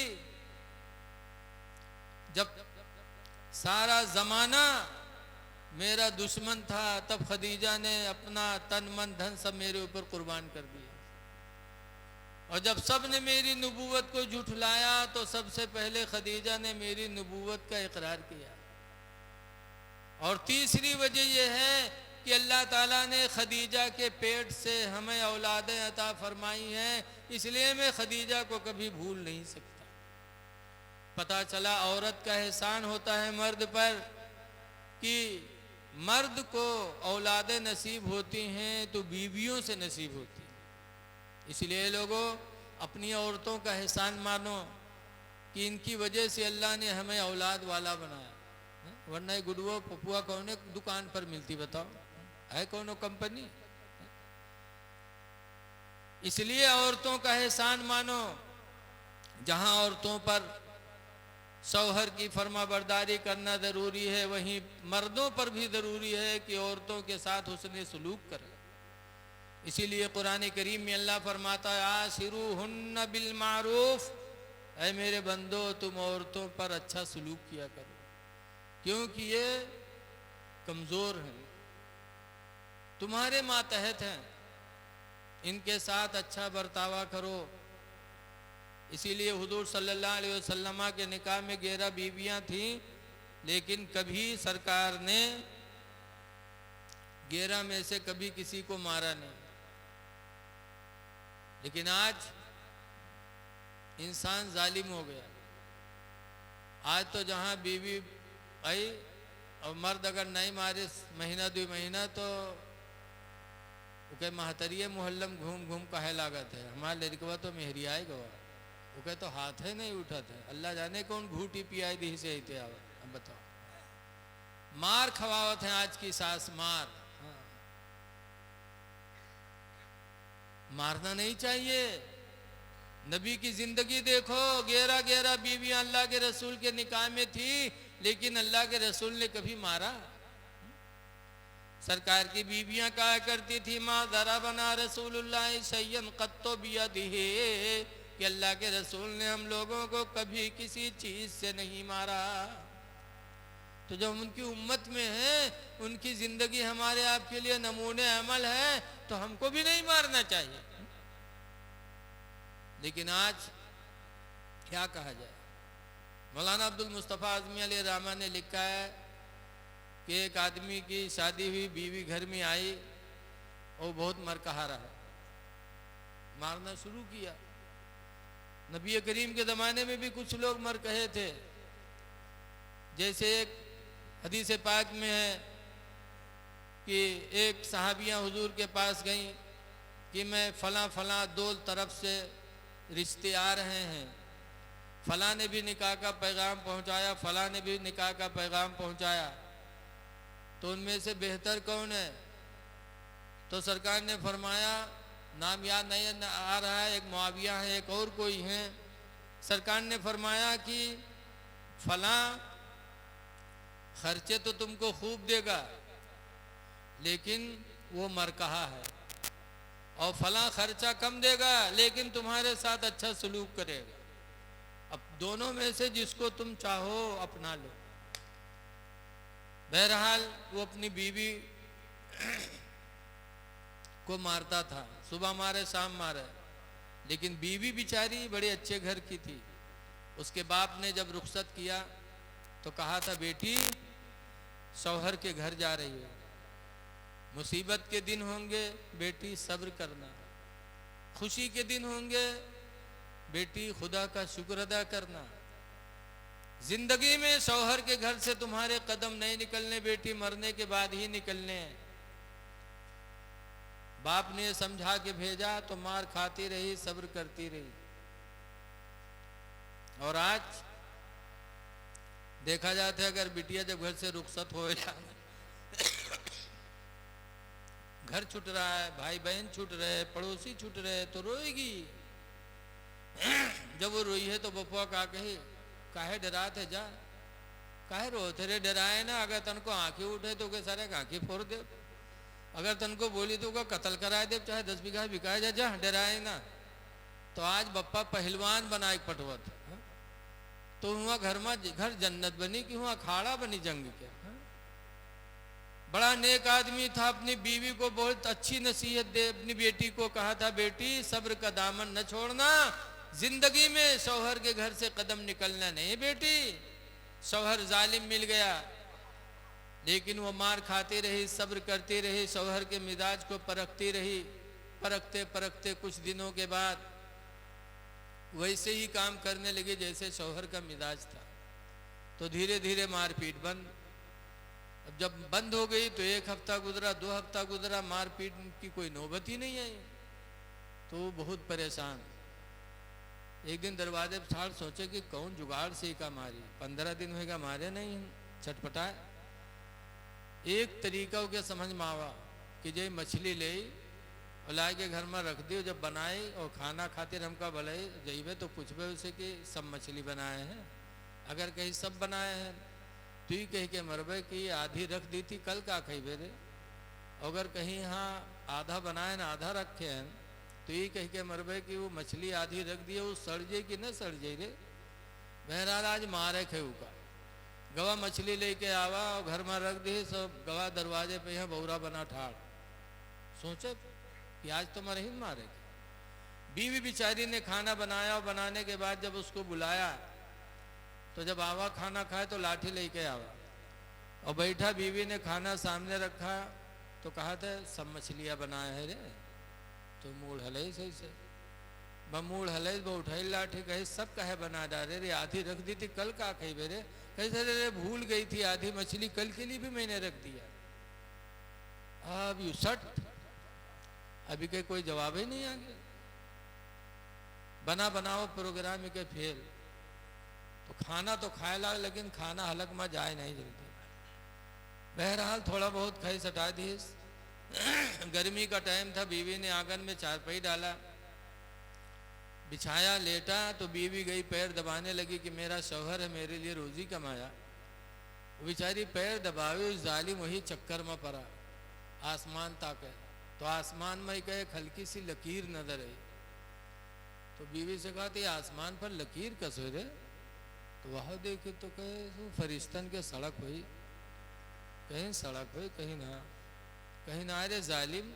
जब सारा ज़माना मेरा दुश्मन था तब खदीजा ने अपना तन मन धन सब मेरे ऊपर कुर्बान कर दिया, और जब सब ने मेरी नबूवत को झुठलाया तो सबसे पहले खदीजा ने मेरी नबूवत का इकरार किया। और तीसरी वजह यह है कि अल्लाह ताला ने खदीजा के पेट से हमें औलादें अता फरमाई हैं, इसलिए मैं खदीजा को कभी भूल नहीं सकता। पता चला औरत का एहसान होता है मर्द पर कि मर्द को औलादें नसीब होती हैं तो बीवियों से नसीब होती हैं। इसलिए लोगों अपनी औरतों का एहसान मानो कि इनकी वजह से अल्लाह ने हमें औलाद वाला बनाया, वरना ये गुड़ुआ पपुआ कौन दुकान पर मिलती बताओ, है कौन कंपनी? इसलिए औरतों का एहसान मानो। जहां औरतों पर शौहर की फर्माबरदारी करना ज़रूरी है, वहीं मर्दों पर भी ज़रूरी है कि औरतों के साथ हुस्न सलूक करें। इसीलिए कुरान करीम में अल्लाह फरमाता है आशिरूहुन्ना बिल मारूफ, ऐ मेरे बंदो तुम औरतों पर अच्छा सलूक किया करो, क्योंकि ये कमज़ोर हैं, तुम्हारे मातहत हैं, इनके साथ अच्छा बर्तावा करो। इसीलिए हुजूर सल्लल्लाहु अलैहि वसल्लम के निकाह में 11 बीवियां थीं, लेकिन कभी सरकार ने 11 में से कभी किसी को मारा नहीं। लेकिन आज इंसान जालिम हो गया। आज तो जहाँ बीवी आई और मर्द अगर नहीं मारे महीना 2 महीना तो उके महतरिये मोहल्लम घूम घूम कहे लागत है हमारे लड़कवा तो मेहरियाए गवा उके तो हाथ है नहीं उठत है। अल्लाह जाने कौन घूटी पियाई दी से आते आवे। अब बताओ, मार खवावत है आज की सास मार। हाँ। मारना नहीं चाहिए। नबी की जिंदगी देखो, 11 बीवियां अल्लाह के रसूल के निकाह में थी, लेकिन अल्लाह के रसूल ने कभी मारा? सरकार की बीवियां कहा करती थी माँ दरा बना रसूलुल्लाह सैयन कत्तो बियदिही, कि अल्लाह के रसूल ने हम लोगों को कभी किसी चीज से नहीं मारा। तो जब उनकी उम्मत में है, उनकी जिंदगी हमारे आपके लिए नमूने अमल है, तो हमको भी नहीं मारना चाहिए। लेकिन आज क्या कहा जाए। मौलाना अब्दुल मुस्तफ़ा आज़मी अलैहि रहमा ने लिखा है कि एक आदमी की शादी हुई, बीवी घर में आई और बहुत मरकहा रहा, मारना शुरू किया। नबी करीम के ज़माने में भी कुछ लोग मर कहे थे। जैसे एक हदीस पाक में है कि एक सहाबियाँ हुजूर के पास गईं कि मैं फ़लाँ फ़लाँ 2 तरफ से रिश्ते आ रहे हैं, फ़लाँ ने भी निकाह का पैगाम पहुंचाया, फ़लाँ ने भी निकाह का पैगाम पहुंचाया, तो उनमें से बेहतर कौन है? तो सरकार ने फरमाया, नाम याद नहीं आ रहा है, एक मुआविया है, एक और कोई है। सरकार ने फरमाया कि फ़लाँ खर्चे तो तुमको खूब देगा, लेकिन वो मरकहा है, और फलां खर्चा कम देगा लेकिन तुम्हारे साथ अच्छा सलूक करेगा। अब दोनों में से जिसको तुम चाहो अपना लो। बहरहाल वो अपनी बीवी को मारता था, सुबह मारे शाम मारे, लेकिन बीवी बेचारी बड़े अच्छे घर की थी। उसके बाप ने जब रुखसत किया तो कहा था बेटी शौहर के घर जा रही हो, मुसीबत के दिन होंगे बेटी सब्र करना, खुशी के दिन होंगे बेटी खुदा का शुक्र अदा करना। जिंदगी में शौहर के घर से तुम्हारे कदम नहीं निकलने बेटी, मरने के बाद ही निकलने हैं। बाप ने समझा के भेजा तो मार खाती रही, सब्र करती रही। और आज देखा जाता है अगर बिटिया जब घर से रुखसत हो जाए, घर छूट रहा है, भाई बहन छूट रहे, पड़ोसी छूट रहे, तो रोएगी। जब वो रोई है तो बपुआ का कहे काहे डरात है, जा काहे रोते रे, डराए ना। अगर तन को आंखें उठे तो के सारे आंखें फोड़ दे, अगर तन को बोली तो का कत्ल करा दे, चाहे 10 बीघा बिकाए जा, जा डराए ना। तो आज बप्पा पहलवान बनाए पटवत, तो हुआ घर जन्नत बनी कि हुआ अखाड़ा बनी जंग के। बड़ा नेक आदमी था, अपनी बीवी को बहुत अच्छी नसीहत दे, अपनी बेटी को कहा था बेटी सब्र का दामन न छोड़ना, जिंदगी में शौहर के घर से कदम निकलना नहीं बेटी। शौहर जालिम मिल गया, लेकिन वो मार खाती रही, सब्र करती रही, शौहर के मिजाज को परखती रही। परखते परखते कुछ दिनों के बाद वैसे ही काम करने लगे जैसे शौहर का मिजाज था। तो धीरे धीरे मारपीट बंद। अब जब बंद हो गई तो 1 हफ्ता गुजरा, 2 हफ्ता गुजरा, मारपीट की कोई नौबत ही नहीं आई। तो बहुत परेशान। एक दिन दरवाजे पर ठाड़ सोचे कि कौन जुगाड़ से का मारी, 15 दिन होगा मारे नहीं, छटपटाए। एक तरीका के समझ में आवा कि जे मछली ले और ला के घर में रख दी, जब बनाई और खाना खातिर हमका भले जइबे तो पूछबे उसे कि सब मछली बनाए हैं। अगर कहीं सब बनाए हैं तो ही कह के मरबे कि आधी रख दी थी, कल का खेबे रे। अगर कहीं यहाँ आधा बनाए ना आधा रखे हैं तो ये कह के मरबे कि वो मछली आधी रख दी, वो सड़ जाए कि न सड़ जाए रे। बहरहाल आज मारे खेऊ का गवा मछली लेके आवा और घर में रख दी, सब गवा दरवाजे पे यहाँ बौरा बना ठाड़। सोचे कि आज तो मरे ही मारे। बीवी बिचारी ने खाना बनाया और बनाने के बाद जब उसको बुलाया तो जब आवा खाना खाए तो लाठी लेके आवा और बैठा, बीवी ने खाना सामने रखा तो कहा था सब मछलियाँ बनाए हैं रे, तो मूड हले सही से बमूड़ हले ब उठाई लाठी कही सब कहे बना डाले रे, आधी रख दी थी कल का कही बेरे, कैसे रे भूल गई थी आधी मछली कल के लिए भी मैंने रख दिया। अब यू सट, अभी के कोई जवाब ही नहीं आ गया। बना बनाओ प्रोग्राम के फेल, तो खाना तो खाए ला लेकिन खाना हलक में जाए नहीं जल्दी। बहरहाल थोड़ा बहुत खाई सटा दी। गर्मी का टाइम था, बीवी ने आंगन में चारपाई डाला, बिछाया, लेटा तो बीवी गई पैर दबाने लगी कि मेरा शौहर है, मेरे लिए रोजी कमाया। वो बेचारी पैर दबावे, उस जालिम वही चक्कर में पड़ा। आसमान ताके तो आसमान में ही कहे हल्की सी लकीर नजर आई। तो बीवी से कहा थी आसमान पर लकीर कसो रे, तो वह देखे तो कहे फरिश्तन के सड़क हुई, कहीं सड़क हुई कहीं ना रे जालिम,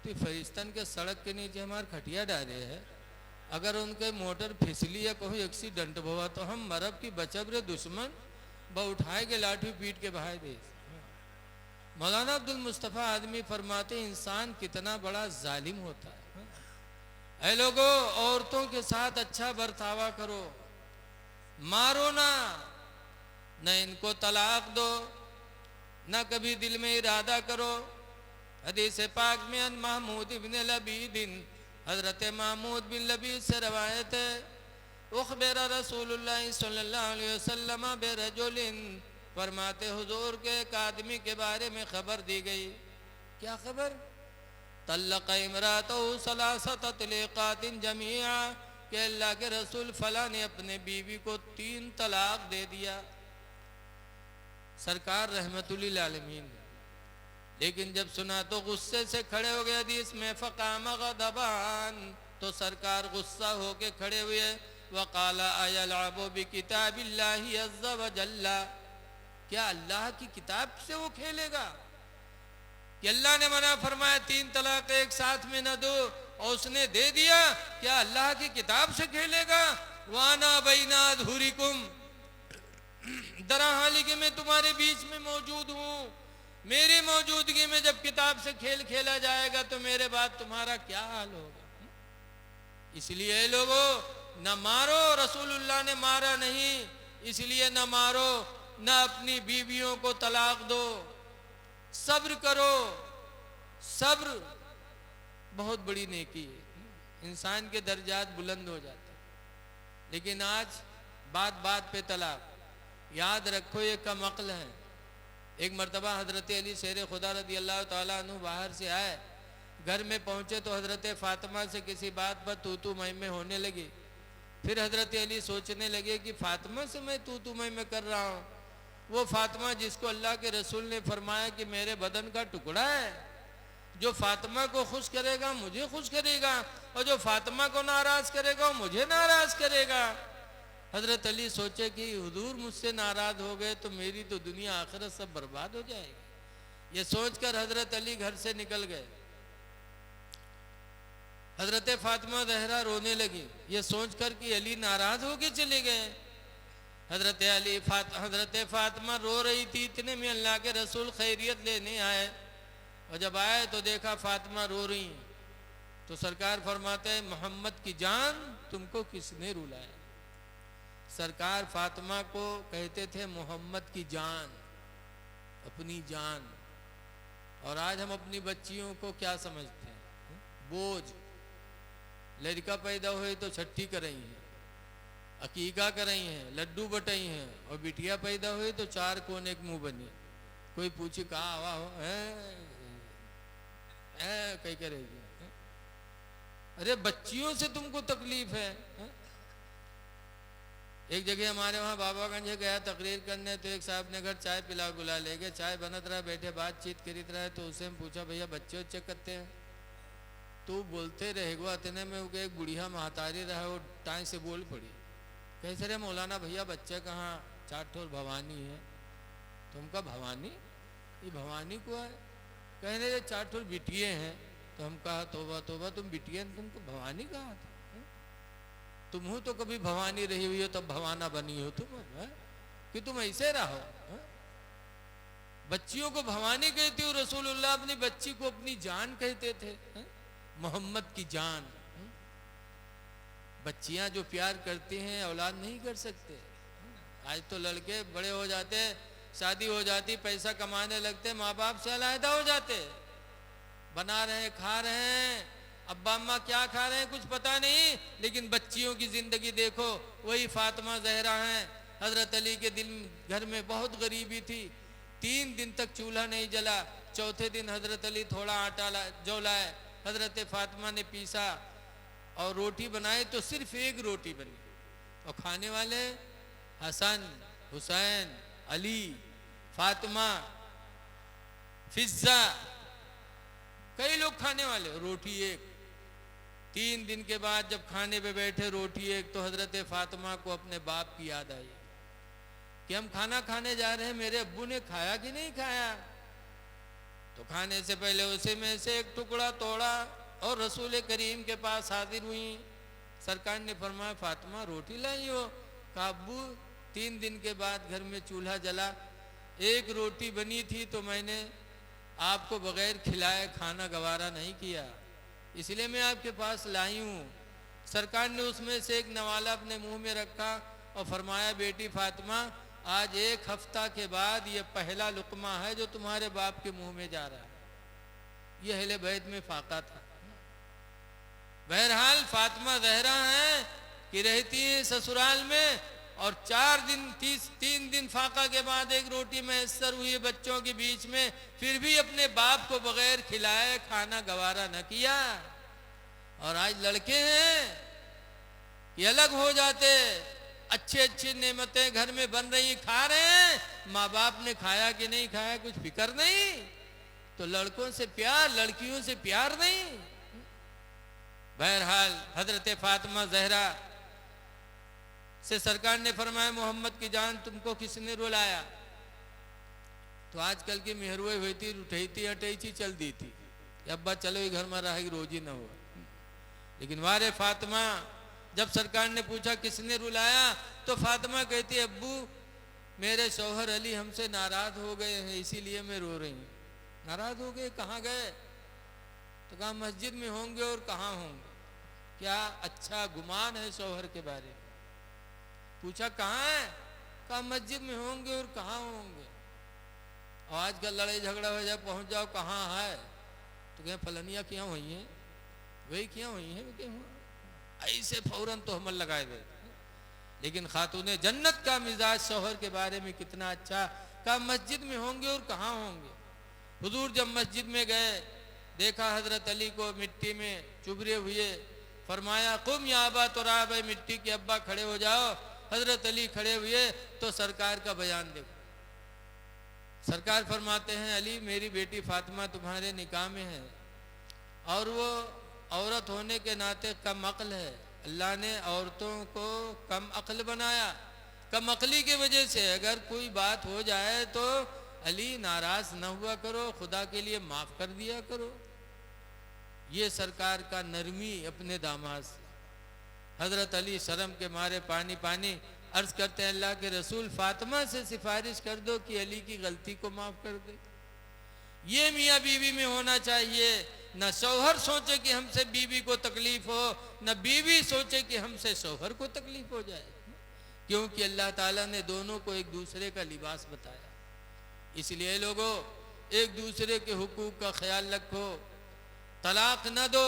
तो फरिश्तन के सड़क के नीचे हमारे खटिया डाले है, अगर उनके मोटर फिसली या कोई एक्सीडेंट हुआ तो हम मरब की बचब रे दुश्मन, ब उठाए के लाठी पीट के बहाए दे। मौलाना अब्दुल मुस्तफ़ा आदमी फरमाते इंसान कितना बड़ा जालिम होता है। ऐ लोगों, औरतों के साथ अच्छा बर्तावा करो, मारो ना, न इनको तलाक दो, न कभी दिल में इरादा करो। हदीस पाक में अन महमूद इब्न लबीदिन, हजरत महमूद बिन लबीद से रवायत है, उखबरा रसूलुल्लाह सल्लल्लाहु अलैहि वसल्लम बेरजुलिन, फरमाते हुजूर के एक आदमी के बारे में खबर दी गई। क्या खबर? तल्लक़ इमरातहु सलासत तलीक़ातिन जमीआ, कि अल्लाह के रसूल फला ने अपने बीवी को 3 तलाक दे दिया। सरकार रहमतुल लिल आलमीन, लेकिन जब सुना तो गुस्से से खड़े हो गए। हदीस में फ़क़ाम ग़ज़बान, तो सरकार गुस्सा होके खड़े हुए। वक़ाला अयलअबु बिकिताबिल्लाहि अज़्ज़ा व जल्ला, क्या अल्लाह की किताब से वो खेलेगा? कि अल्लाह ने मना फरमाया 3 तलाक एक साथ में न दो और उसने दे दिया, क्या अल्लाह की किताब से खेलेगा? वाना बैना अज़हुरिकुम, दरा हाली कि मैं तुम्हारे बीच में मौजूद हूँ, मेरी मौजूदगी में जब किताब से खेल खेला जाएगा तो मेरे बाद तुम्हारा क्या हाल होगा? इसलिए लोगों, न मारो, रसूलुल्लाह ने मारा नहीं, इसलिए न मारो, न अपनी बीवियों को तलाक दो, सब्र करो। सब्र बहुत बड़ी नेकी है, इंसान के दर्जात बुलंद हो जाते हैं। लेकिन आज बात बात पे तलाक, याद रखो ये कम अक्ल है। एक मर्तबा हजरत अली शेर खुदा रदी अल्लाह ताला अन्हु बाहर से आए, घर में पहुंचे तो हजरत फातिमा से किसी बात पर तू मैं होने लगी। फिर हजरत अली सोचने लगे कि फातिमा से मैं तू मैं कर रहा हूँ, वो फातिमा जिसको अल्लाह के रसूल ने फरमाया कि मेरे बदन का टुकड़ा है, जो फातिमा को खुश करेगा मुझे खुश करेगा, और जो फातिमा को नाराज करेगा वो मुझे नाराज करेगा। हजरत अली सोचे कि हुजूर मुझसे नाराज हो गए तो मेरी तो दुनिया आखिरत सब बर्बाद हो जाएगी। ये सोचकर हजरत अली घर से निकल गए। हजरत फातिमा ज़हरा रोने लगी, ये सोचकर कि अली नाराज होके चले गए। हजरत फातिमा रो रही थी, इतने में अल्लाह के रसूल खैरियत लेने आए, और जब आए तो देखा फातिमा रो रही। तो सरकार फरमाते हैं मोहम्मद की जान तुमको किसने रुलाया? सरकार फातिमा को कहते थे मोहम्मद की जान, अपनी जान। और आज हम अपनी बच्चियों को क्या समझते हैं? बोझ। लड़का पैदा हुए तो छठी कर रही है, अकीका कर रही हैं, लड्डू बटाई हैं, और बिटिया पैदा हुई तो 4 कोने एक मुंह बनी। कोई पूछे कहाँ आवा हो कहीं करेगी? अरे बच्चियों से तुमको तकलीफ है? एक जगह हमारे वहाँ बाबागंज गया तकरीर करने, तो एक साहब ने घर चाय पिला गुला ले गए, चाय बनत रहा, बैठे बातचीत करीत रहा है। तो उससे हम पूछा भैया बच्चे उच्चे करते हैं? तो बोलते रहेगा इतने में एक बुढ़िया महतारी रहा, वो टाइम से बोल पड़ी, कैसे रे मौलाना भैया बच्चे कहाँ? 4 ठोर भवानी है। तुमका भवानी? ये भवानी को है? कहने रे 4 ठोर बिटिए हैं। तो हम कहा तोबा तोबा, तुम बिटिए तुमको भवानी कहा था? तुम हो तो कभी भवानी रही हुई हो तब भवाना बनी हो तुम है? कि तुम ऐसे रहो है? बच्चियों को भवानी कहती हो, रसूलुल्लाह अपनी बच्ची को अपनी जान कहते थे, मोहम्मद की जान। बच्चियां जो प्यार करती हैं औलाद नहीं कर सकते। आज तो लड़के बड़े हो जाते, शादी हो जाती, पैसा कमाने लगते, माँ बाप से अलहदा हो जाते, बना रहे हैं, खा रहे हैं, अब्बा अम्मा क्या खा रहे हैं कुछ पता नहीं, लेकिन बच्चियों की जिंदगी देखो। वही फातिमा जहरा हैं। हजरत अली के दिल घर में बहुत गरीबी थी, 3 दिन तक चूल्हा नहीं जला। चौथे दिन हजरत अली थोड़ा आटा जौ लाए, हजरत फातिमा ने पीसा और रोटी बनाई, तो सिर्फ एक रोटी बनी, और खाने वाले हसन, हुसैन, अली, फातिमा, फिजा, कई लोग खाने वाले, रोटी एक। 3 दिन के बाद जब खाने पे बैठे, रोटी एक, तो हजरत फातिमा को अपने बाप की याद आई कि हम खाना खाने जा रहे हैं, मेरे अब्बू ने खाया कि नहीं खाया। तो खाने से पहले उसे में से एक टुकड़ा तोड़ा और रसूल करीम के पास हाजिर हुई। सरकार ने फरमाया, फातिमा रोटी लाई हो? कहा, अब्बू 3 दिन के बाद घर में चूल्हा जला, एक रोटी बनी थी, तो मैंने आपको बगैर खिलाए खाना गवारा नहीं किया, इसलिए मैं आपके पास लाई हूँ। सरकार ने उसमें से एक नवाला अपने मुंह में रखा और फरमाया, बेटी फातिमा, आज 1 हफ्ता के बाद ये पहला लुकमा है जो तुम्हारे बाप के मुंह में जा रहा है। ये अहले बैत में फाका था। बहरहाल फातिमा जहरा हैं कि रहती है ससुराल में, और 3 दिन फाका के बाद एक रोटी मैसर हुई है बच्चों के बीच में, फिर भी अपने बाप को बगैर खिलाए खाना गवारा न किया। और आज लड़के हैं ये अलग हो जाते, अच्छी अच्छी नेमतें घर में बन रही, खा रहे हैं, माँ बाप ने खाया कि नहीं खाया कुछ फिक्र नहीं। तो लड़कों से प्यार, लड़कियों से प्यार नहीं। बहरहाल हजरत फातिमा जहरा से सरकार ने फरमाया, मोहम्मद की जान तुमको किसने रुलाया? तो आजकल की मेहरुए हुई थी, उठई थी, हटई थी, चल दी थी, अब्बा चलो ये घर में रहेगी, रोजी न हो। लेकिन वारे फातिमा, जब सरकार ने पूछा किसने रुलाया, तो फातिमा कहती, अब्बू मेरे शौहर अली हमसे नाराज हो गए हैं, इसीलिए मैं रो रही हूँ। नाराज हो गए? कहाँ गए? तो कहा मस्जिद में होंगे। और कहाँ होंगे? क्या अच्छा गुमान है शौहर के बारे में। पूछा कहाँ है? कहा मस्जिद में होंगे। और कहाँ होंगे? और आज कल लड़ाई झगड़ा हो जाए, पहुंच जाओ कहाँ है, तो कहें फलनिया क्या हुई है, वही क्या हुई है, ऐसे फौरन तो हमल लगाए दे। लेकिन खातूने जन्नत का मिजाज शौहर के बारे में कितना अच्छा। कहा मस्जिद में होंगे। और कहाँ होंगे? हुजूर जब मस्जिद में गए, देखा हजरत अली को मिट्टी में चुभरे हुए, फरमाया कुम या अबा तुराब, मिट्टी के अब्बा खड़े हो जाओ। हजरत अली खड़े हुए तो सरकार का बयान देखो। सरकार फरमाते हैं, अली मेरी बेटी फातिमा तुम्हारे निकाह में है, और वो औरत होने के नाते कम अक्ल है। अल्लाह ने औरतों को कम अक्ल बनाया। कम अक्ली की वजह से अगर कोई बात हो जाए तो अली नाराज न हुआ करो, खुदा के लिए माफ कर दिया करो। ये सरकार का नरमी अपने दामाद से। हजरत अली शर्म के मारे पानी पानी अर्ज करते हैं, अल्लाह के रसूल फातिमा से सिफारिश कर दो कि अली की गलती को माफ कर दे। ये मियाँ बीवी में होना चाहिए। न शौहर सोचे कि हमसे बीवी को तकलीफ हो, न बीवी सोचे कि हमसे शौहर को तकलीफ हो जाए, क्योंकि अल्लाह ताला ने दोनों को एक दूसरे का लिबास बताया। इसलिए लोगों, एक दूसरे के हुकूक का ख्याल रखो। तलाक न दो,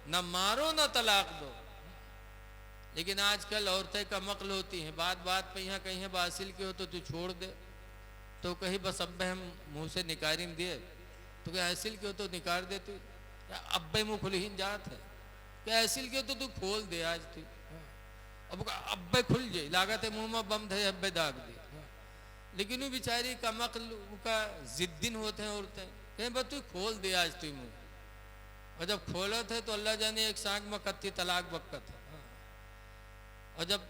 न मारो, न तलाक दो। लेकिन आजकल औरतें का मक्ल होती हैं, बात बात पे यहाँ कहीं बासिल की हो तो तू छोड़ दे, तो कहीं बस अब्बे हम मुँह से निकारिम दिए, तो क्या ऐसिल की हो तो निकाल दे तू, क्या अब्बे मुँह खुलहीन जात है, क्या ऐसिल की हो तो तू खोल दे आज तू, अब अब्बे खुल जाए, लागत है मुँह में बम धे अब्बे दाग दे। लेकिन वो बेचारी का मक्ल का जिद्दीन होते हैं औरतें, कहीं बस तू खोल दे आज तू मुँह, और जब खोला थे तो अल्लाह जाने एक सांग में कत्ती तलाक बक्कत है। और जब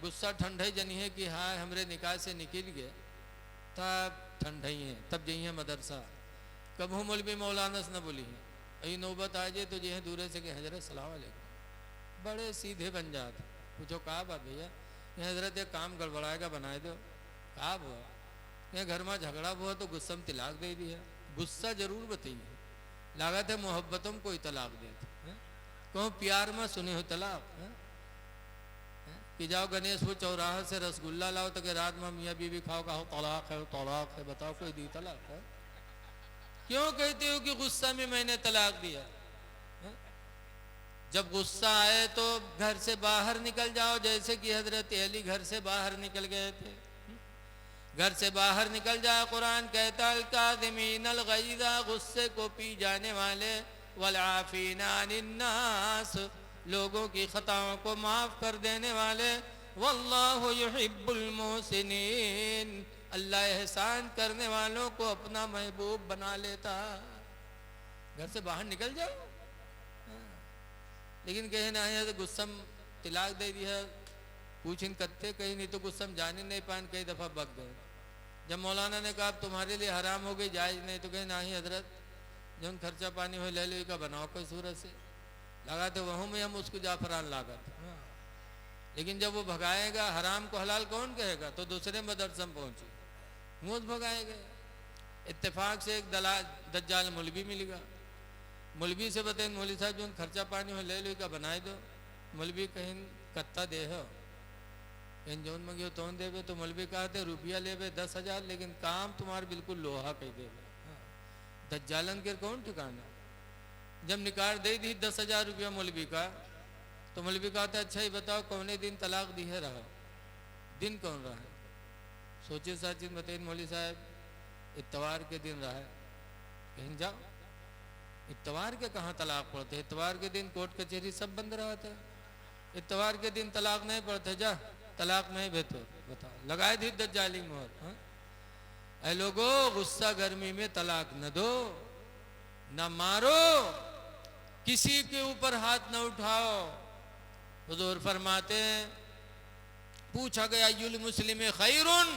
गुस्सा ठंडई जनी है कि हाँ हमरे निकाह से निकल गए, तब ठंडई है, तब जही है मदरसा, कब हम मौलवी मौलानस न बोली है, अभी नौबत आ जाए तो जो है दूर से कि हजरत सलाम अलैकुम, बड़े सीधे बन जाते। पूछो कहा बात भैया, ये हजरत एक काम गड़बड़ाएगा बनाए दो, कहा हुआ यहाँ घर में झगड़ा हुआ तो गुस्सा में तलाक दे दिया। गुस्सा जरूर बताइए, लागत है मोहब्बतों को ही तलाक देते, कहूँ प्यार में सुने हो तलाक, कि जाओ गणेशपुर चौराहा से रसगुल्ला लाओ तो कि रात में मियाँ बीवी खाओ, कहो तलाक है तलाक है, बताओ कोई दी तलाक है? क्यों कहते हो कि गुस्सा में मैंने तलाक दिया? जब गुस्सा आए तो घर से बाहर निकल जाओ, जैसे कि हजरत अली घर से बाहर निकल गए थे। घर से बाहर निकल जाए, कुरान कहता है काज़िमीनल गैज़ा, गुस्से को पी जाने वाले, वल आफ़ीना अनिन्नास, लोगों की खताओं को माफ़ कर देने वाले, वल्लाहु युहिब्बुल मुहसिनीन, अल्लाह एहसान करने वालों को अपना महबूब बना लेता। घर से बाहर निकल जाओ, लेकिन कहे ना है तो गुस्सा तिलाक दे दिया, पूछिन कत्ते कहीं नहीं तो गुस्सा जाने नहीं पान, कई दफ़ा बक गए। जब मौलाना ने कहा तुम्हारे लिए हराम हो गई, जायज़ नहीं, तो कहे ना ही हजरत जो खर्चा पानी हो ले लो का बनाओ कोई सूरत से लगा, तो वहाँ में हम उसको जाफरान लागत। लेकिन जब वो भगाएगा, हराम को हलाल कौन कहेगा? तो दूसरे मदरसे में पहुँची, मुँह भगाएगा। इत्तेफाक से एक दज्जाल मौलवी मिलेगा, मौलवी से बताए मौलवी साहब जो खर्चा पानी हो ले लो का बनाए दो। मौलवी कहीं कत्ता दे हो, कहीं जौन मंगियो तौन देवे, तो मौलवी कहते रुपया लेवे 10,000, लेकिन काम तुम्हारा बिल्कुल लोहा कह देवे। दज्जालन के कौन ठिकाना? जब निकाल दे दी 10,000 रुपया मौलवी का, तो मौलवी कहता है अच्छा ही बताओ कौने दिन तलाक दी है रहा, दिन कौन रहा है? सोचे साची बताइए मौलवी साहब इतवार के दिन रहा है। कहीं जाओ, इतवार के कहाँ तलाक पड़ते? इतवार के दिन कोर्ट कचहरी सब बंद रहा था, इतवार के दिन तलाक नहीं पड़ते। जा तलाक नहीं बेहतर बताओ, लगाए दी दज्जाली मोहर। ऐ लोगो, गुस्सा गर्मी में तलाक न दो, न मारो, किसी के ऊपर हाथ न उठाओ। हुजूर फरमाते हैं, पूछा गया युल मुस्लिम खैरुन,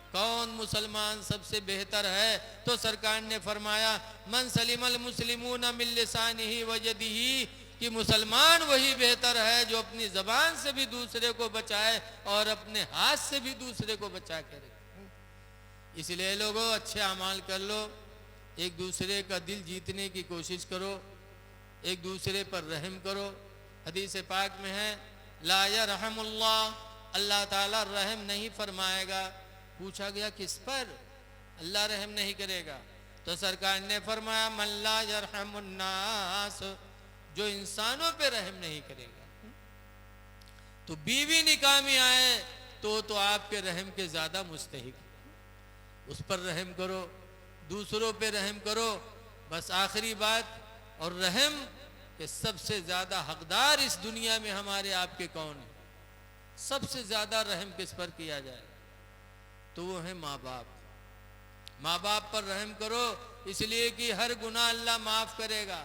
कौन मुसलमान सबसे बेहतर है? तो सरकार ने फरमाया मन सलिमल मुस्लिमून मिन लिसानिही व यदिही, कि मुसलमान वही बेहतर है जो अपनी ज़बान से भी दूसरे को बचाए और अपने हाथ से भी दूसरे को बचा के रखे। इसलिए लोगों अच्छे अमाल कर लो, एक दूसरे का दिल जीतने की कोशिश करो, एक दूसरे पर रहम करो। हदीस पाक में है ला यरहमुल्लाह, अल्लाह ताला रहम नहीं फरमाएगा। पूछा गया किस पर अल्लाह रहम नहीं करेगा? तो सरकार ने फरमाया मन ला यरहमुन्नास, जो इंसानों पे रहम नहीं करेगा। तो बीवी निकाह में आए तो आपके रहम के ज्यादा मुस्तहिक, उस पर रहम करो, दूसरों पे रहम करो। बस आखिरी बात, और रहम के सबसे ज्यादा हकदार इस दुनिया में हमारे आपके कौन है? सबसे ज्यादा रहम किस पर किया जाए? तो वो है माँ बाप। माँ बाप पर रहम करो, इसलिए कि हर गुनाह अल्लाह माफ करेगा।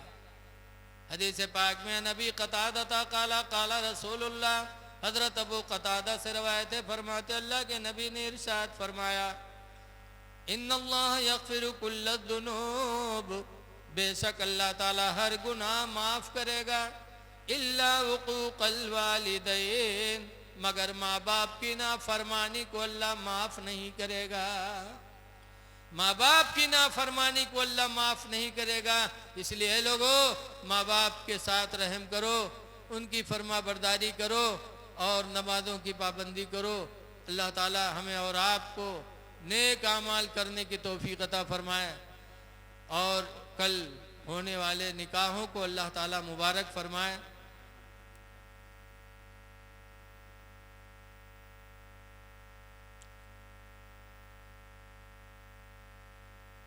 हदीस पाक में नबी कतादा काला काला रसूलुल्लाह, हजरत अबू कतादा से रवायत है, फरमाते अल्लाह के नबी ने इरशाद फरमाया इन्नल्लाह यग़फिरु कुल्ल ज़ुनूब, बेशक अल्लाह ताला हर गुनाह माफ करेगा, इल्ला उक़ूक़ल वालिदैन, मगर माँ बाप की नाफरमानी को अल्लाह माफ नहीं करेगा। माँ बाप की नाफरमानी को अल्लाह माफ नहीं करेगा। इसलिए लोगों माँ बाप के साथ रहम करो, उनकी फरमा बरदारी करो और नमाजों की पाबंदी करो। अल्लाह ताला हमें और आपको नेक आमाल करने की तौफीक अता फरमाए और कल होने वाले निकाहों को अल्लाह ताला मुबारक फरमाए।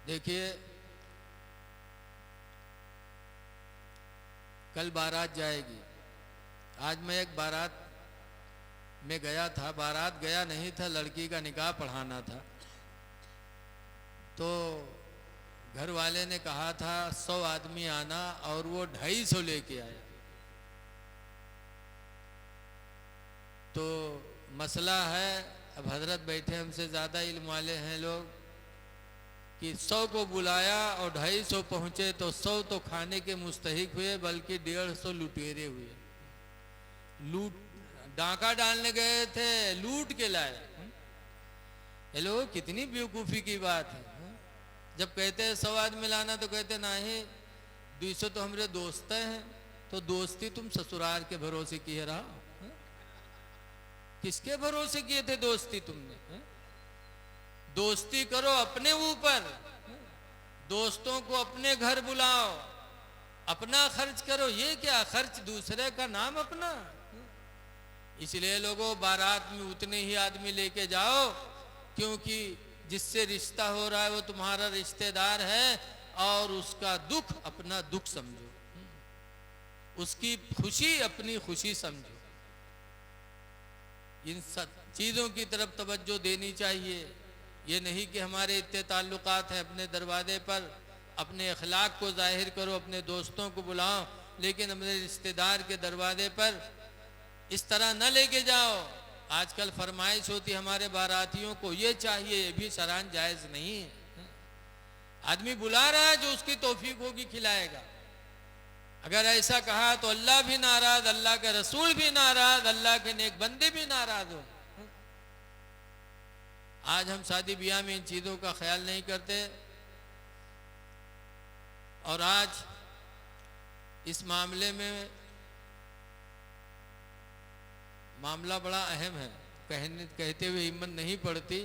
देखिए कल बारात जाएगी। आज मैं एक बारात में गया था, बारात गया नहीं था, लड़की का निकाह पढ़ाना था। तो घर वाले ने कहा था 100 आदमी आना और वो 250 लेके आया। तो मसला है, अब हजरत बैठे हमसे ज़्यादा इल्म वाले हैं लोग, कि 100 को बुलाया और 250 पहुँचे तो 100 तो खाने के मुस्तहिक हुए, बल्कि 150 लुटेरे हुए। लूट डाका डालने गए थे, लूट के लाए। हेलो, कितनी बेवकूफ़ी की बात है। जब कहते हैं 100 आदमी लाना तो कहते नहीं 200 तो हमारे दोस्त हैं। तो दोस्ती तुम ससुराल के भरोसे की है रहा, किसके भरोसे किए थे दोस्ती तुमने? दोस्ती करो अपने ऊपर, दोस्तों को अपने घर बुलाओ, अपना खर्च करो। ये क्या खर्च दूसरे का नाम अपना? इसलिए लोगों, बारात में उतने ही आदमी लेके जाओ, क्योंकि जिससे रिश्ता हो रहा है वो तुम्हारा रिश्तेदार है, और उसका दुख अपना दुख समझो, उसकी खुशी अपनी खुशी समझो। इन सब चीज़ों की तरफ तवज्जो देनी चाहिए। ये नहीं कि हमारे इतने ताल्लुकात हैं, अपने दरवाजे पर अपने अखलाक को जाहिर करो, अपने दोस्तों को बुलाओ, लेकिन अपने रिश्तेदार के दरवाजे पर इस तरह न लेके जाओ। आजकल फरमाइश होती हमारे बारातियों को ये चाहिए, ये भी शरान जायज़ नहीं है। आदमी बुला रहा है, जो उसकी तौफीक होगी खिलाएगा। अगर ऐसा कहा तो अल्लाह भी नाराज, अल्लाह के रसूल भी नाराज, अल्लाह के नेक बंदे भी नाराज हो। आज हम शादी ब्याह में इन चीज़ों का ख्याल नहीं करते, और आज इस मामले में मामला बड़ा अहम है। कहते हुए हिम्मत नहीं पड़ती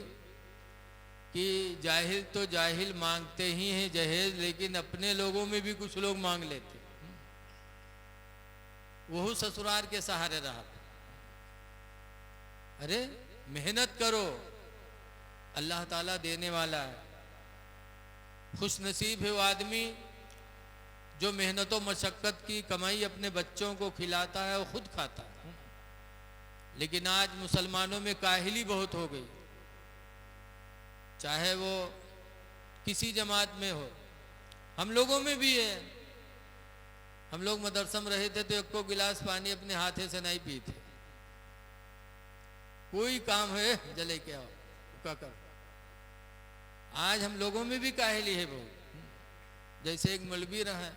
कि जाहिल तो जाहिल मांगते ही हैं जहेज, लेकिन अपने लोगों में भी कुछ लोग मांग लेते। वो ससुराल के सहारे रहा। अरे मेहनत करो, अल्लाह ताला देने वाला है। खुश नसीब है वो आदमी जो मेहनत और मशक्क़त की कमाई अपने बच्चों को खिलाता है और खुद खाता है। लेकिन आज मुसलमानों में काहिली बहुत हो गई, चाहे वो किसी जमात में हो, हम लोगों में भी है। हम लोग मदरसा में रहे थे तो एक को गिलास पानी अपने हाथे से नहीं पीते। कोई काम है जले के आओ का कर। आज हम लोगों में भी काहिली है बहुत। जैसे एक मौलवी रहा है,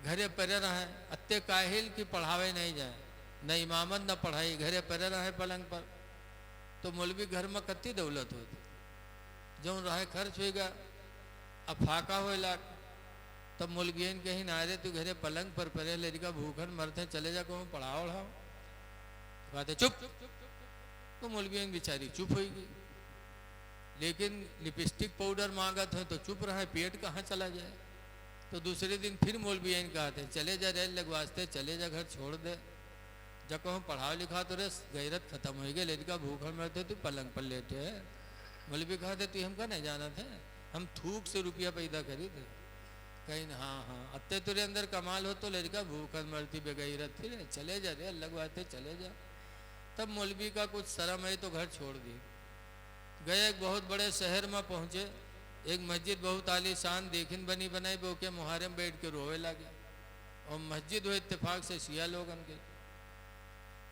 घरे परे रहा है, अत्ते काहिल की पढ़ावे नहीं जाए, न इमामत न पढ़ाई, घरे परे रहा है पलंग पर। तो मौलवी घर में कत्ती दौलत होती, जो रहे खर्च होगा, अब फाका हो लाख। तब मौलवियन कहीं ना रहे, तू घरे पलंग पर परे लड़का भूखन मरते, चले जा कहूँ पढ़ाओ उड़ाओ। कहते चुप, तो मौलवियन बेचारी चुप हो गई। लेकिन लिपस्टिक पाउडर मांगत है तो चुप रहा है, पेट कहाँ चला जाए। तो दूसरे दिन फिर मौलवियन कहते चले जा, रेल लगवाते, चले जा, घर छोड़ दे। जब कहूँ पढ़ाओ लिखा तो रे गैरत खत्म हो गई, लड़का भूखन मरते तू पलंग पर लेटे है। मौलवी कहते तू हमका नहीं जाना था, हम थूक से रुपया पैदा करी थे। कहीं हाँ हाँ, अत्ते तेरे अंदर कमाल हो तो लड़का भूखन मरती बेगैरत थी रे, चले जा रे लगवाते चले जा। तब मौलवी का कुछ शर्म है तो घर छोड़ दी। गए एक बहुत बड़े शहर में पहुँचे, एक मस्जिद बहुत आलीशान देखिन बनी बनाई, वो के मुहर्रम बैठ के रोवे लगे। और मस्जिद हो इत्तेफाक से शिया लोग उनके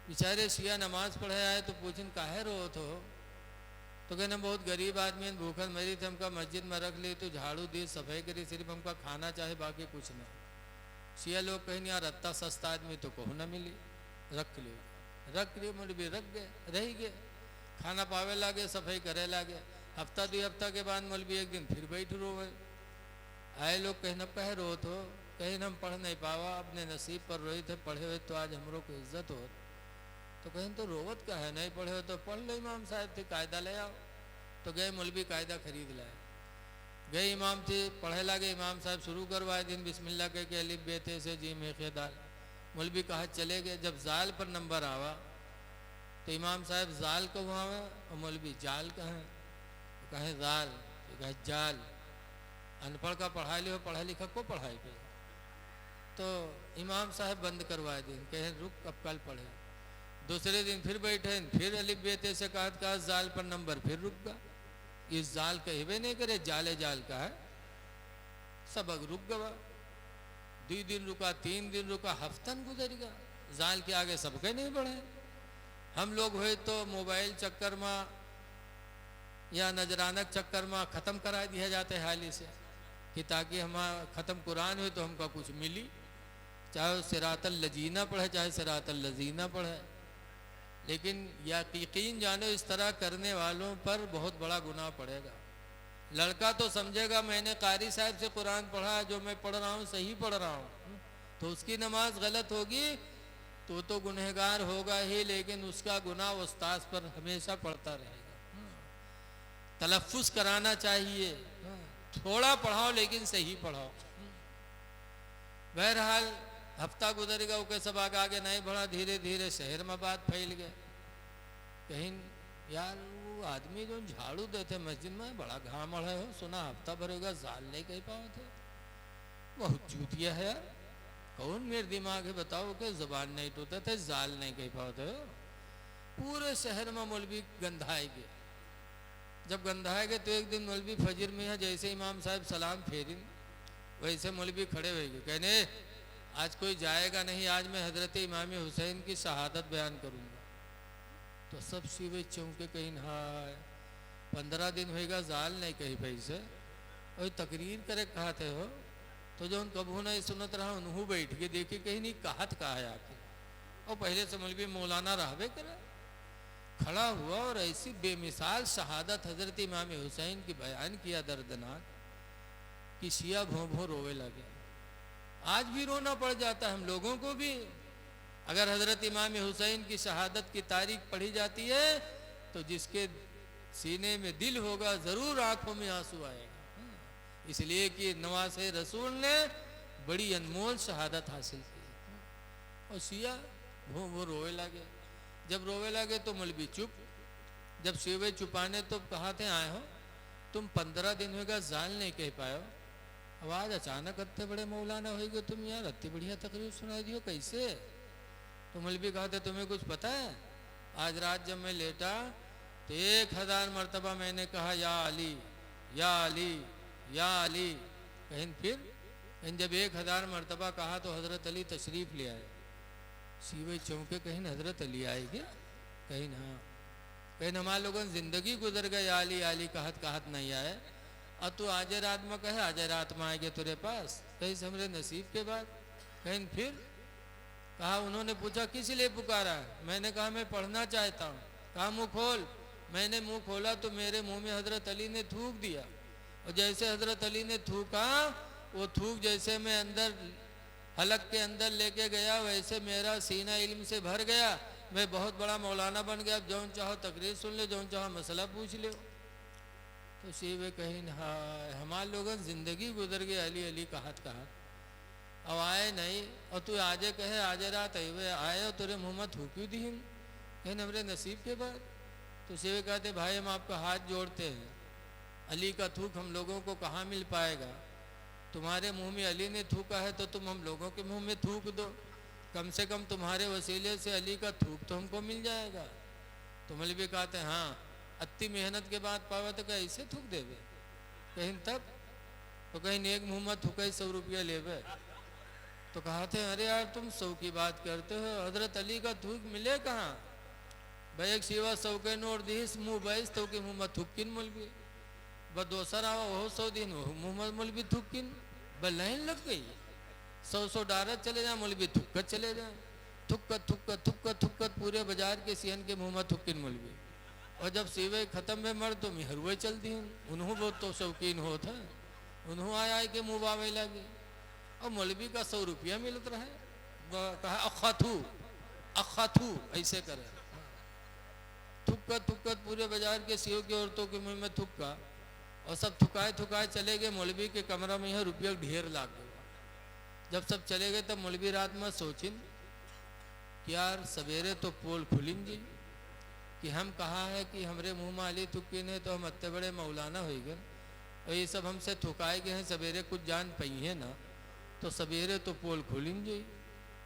बेचारे शिया नमाज पढ़े आए तो पूछन काहे रो तो? तो कहना बहुत गरीब आदमी है, भूखन मरी थे, हमका मस्जिद में रख ली, तो झाड़ू दी, सफाई करी, सिर्फ हमका खाना चाहे, बाकी कुछ नहीं। शिया लोग कहीं यार रत्ता सस्ता आदमी तो कहूँ ना मिली, रख लियो मुझे भी रख गए, रह गए, खाना पावे लागे, सफाई करे लागे। हफ्ता 2 हफ्ता के बाद मौलवी एक दिन फिर बैठ रोवे। आए लोग कहना कहे रो तो? कहीं हम पढ़ नहीं पावा, अपने नसीब पर रोए थे, पढ़े हुए तो आज हमरों को इज्जत हो। तो कहें तो रोवत का है, नहीं पढ़े हो तो पढ़ लो, इमाम साहब थे कायदा ले आओ। तो गए मौलवी कायदा खरीद लाए, गए इमाम थे पढ़े लागे, इमाम साहब शुरू करवाए दिन बिस्मिल्लाह कह के अलिफ बेते से जी में दाल। मौलवी कहा चले गए, जब जाल पर नंबर आवा तो इमाम साहब जाल को वहाँ और मौलवी जाल कहें, तो कहें जाल, तो कहे जाल। अनपढ़ का पढ़ा लियो, पढ़ा लिखा को पढ़ाई पे। तो इमाम साहब बंद करवाए दिन, कहें रुक अब कल पढ़े। दूसरे दिन फिर बैठे, फिर अलिफ बेते से कहा जाल पर नंबर, फिर रुक गया। इस जाल कहवे नहीं करे, जाले जाल का है। सबक रुक गया, 2 दिन रुका, 3 दिन रुका, हफ्तन गुजर गया, जाल के आगे सबके नहीं बढ़े। हम लोग हुए तो मोबाइल चक्कर में या नजरानक चक्कर में ख़त्म करा दिया जाता है हाली से, कि ताकि हम ख़त्म कुरान हुए तो हमका कुछ मिली, चाहे सिरातल लजीना पढ़े चाहे सिरातल लजीना पढ़े। लेकिन यकीन जानो इस तरह करने वालों पर बहुत बड़ा गुनाह पड़ेगा। लड़का तो समझेगा मैंने कारी साहब से कुरान पढ़ा, जो मैं पढ़ रहा हूँ सही पढ़ रहा हूँ, तो उसकी नमाज गलत होगी तो गुनहगार होगा ही, लेकिन उसका गुनाह उस्ताद पर हमेशा पड़ता रहेगा। तलफ्फुज कराना चाहिए, थोड़ा पढ़ाओ लेकिन सही पढ़ाओ। बहरहाल हफ्ता गुजर गया, ओके सब आगे नहीं बढ़ा, धीरे धीरे शहर में बात फैल गया। कहीं यार वो आदमी जो झाड़ू देते मस्जिद में बड़ा घाम है हो, सुना हफ्ता भरेगा जाल नहीं कह पाओ थे, बहुत चूतिया है यार। कौन मेरे दिमाग है बताओ कि जुबान नहीं टूटते थे, जाल नहीं कह पाओ थे। पूरे शहर में मौलवी गंधाएंगे। जब गंधाएंगे तो एक दिन मौलवी फजर में है, जैसे इमाम साहब सलाम फेरी वैसे मौलवी खड़े होंगे, कहने आज कोई जाएगा नहीं, आज मैं हजरत इमाम हुसैन की शहादत बयान करूँगा। तो सब सीवे चौंके, कहीं हाय 15 दिन होएगा जाल नहीं कही पैसे और तकरीर करे कहते हो। तो जो कबू नहीं सुनत रहा उन्हों बैठ के देखी, कहीं नहीं कहत कहा है आके, और पहले से मौलवी मौलाना रहबे करे। खड़ा हुआ और ऐसी बेमिसाल शहादत हजरत इमाम हुसैन की बयान किया दर्दनाक, कि शिया भों भों रोवे लगे। आज भी रोना पड़ जाता है हम लोगों को भी। अगर हजरत इमाम हुसैन की शहादत की तारीख पढ़ी जाती है तो जिसके सीने में दिल होगा जरूर आंखों में आंसू आएगा, इसलिए कि नवासे रसूल ने बड़ी अनमोल शहादत हासिल की। और शिया वो रोवे लगे। जब रोवे लगे तो मौलवी चुप। जब शिवे चुपाने तो कहा थे आए हो तुम 15 दिन होगा जाल नहीं कह पाए हो। आवाज अचानक अत्ते बड़े मौलाना होगी तुम यार, अत्ती बढ़िया तकरीर सुना दियो कैसे। तो मौलवी कहा था तुम्हें कुछ पता है, आज रात जब मैं लेटा तो 1000 मरतबा मैंने कहा या अली या अली या अली। कहीं फिर कहीं जब 1000 मरतबा कहा तो हजरत अली तशरीफ ले आए। सीवे चौंके, कहीं हजरत अली आएगी, कहीं हाँ, कहीं हमारे लोगों जिंदगी गुजर गए आली आली कहत कहत नहीं आए, और तू आज रात में कहे आज रात में आएंगे तेरे पास, कहीं से हमरे नसीब के बाद। कहीं फिर कहा, उन्होंने पूछा किस लिए पुकारा है, मैंने कहा मैं पढ़ना चाहता हूँ। कहा मुँह खोल। मैंने मुँह खोला तो मेरे मुँह में हजरत अली ने थूक दिया, और जैसे हजरत अली ने थूका वो थूक जैसे मैं अंदर हलक के अंदर लेके गया वैसे मेरा सीना इल्म से भर गया। मैं बहुत बड़ा मौलाना बन गया, अब जौन चाहो तकरीर सुन ले, जौन चाहो मसला पूछ ले। तो सीवे कहीं हाँ हमारे लोगों जिंदगी गुजर गई अली अली कहत कहत, अब आए नहीं। और तू आजे कहे आजे रात आए और तेरे मुँह में थूकी दी कहीं हमारे नसीब के बाद। तो सीवे कहते भाई हम आपका हाथ जोड़ते हैं, अली का थूक हम लोगों को कहाँ मिल पाएगा। तुम्हारे मुंह में अली ने थूका है तो तुम हम लोगों के मुंह में थूक दो, कम से कम तुम्हारे वसीले से अली का थूक तो हमको मिल जाएगा। तो मौलवी कहते हैं हाँ अति मेहनत के बाद पावे तो कैसे थूक देवे। कहीं तब तो कहीं एक मुँह में थूका 100 रुपया लेवे। तो कहते हैं अरे यार तुम 100 की बात करते हो, हजरत अली का थूक मिले कहाँ भाई। एक सिवा 100 के नोट दी मुँह बैस तो के मुँह में थूकिन मौलवी, बस दोसर आवा वो 100 दिन मुँह में मौलवी थूकिन, बस लाइन लग गई। 100 डारत चले जाए मौलवी थुक्कत चले जाए, थुक्कत थुक्कत थुक्कत थुक्कत पूरे बाजार के सियन के मुँह में थुक्किन मौलवी। और जब सीवे खत्म में मर तो मिहरुए चलती हैं, उन्हों बहुत तो शौकीन होता है, उन्हों आए के मुँह बावे लगे। और मौलवी का 100 रुपया मिलत रहे, कहा अखाथू ऐसे करे, थुक्कत थुक्कत पूरे बाजार के सीओ की औरतों के मुँह में थुक्का, और सब थुकाए थुकाए चले गए। मौलवी के कमरा में यह रुपया ढेर लाग गया। जब सब चले गए तब मौलवी रात में सोचिन कि यार सवेरे तो पोल खुलिन जी कि हम कहा है कि हमरे मुँह में अली थुक्की ने तो हम अत्ते बड़े मौलाना हो गए, और ये सब हमसे थुकाए गए हैं, सवेरे कुछ जान पई है ना, तो सवेरे तो पोल खुलिन जी।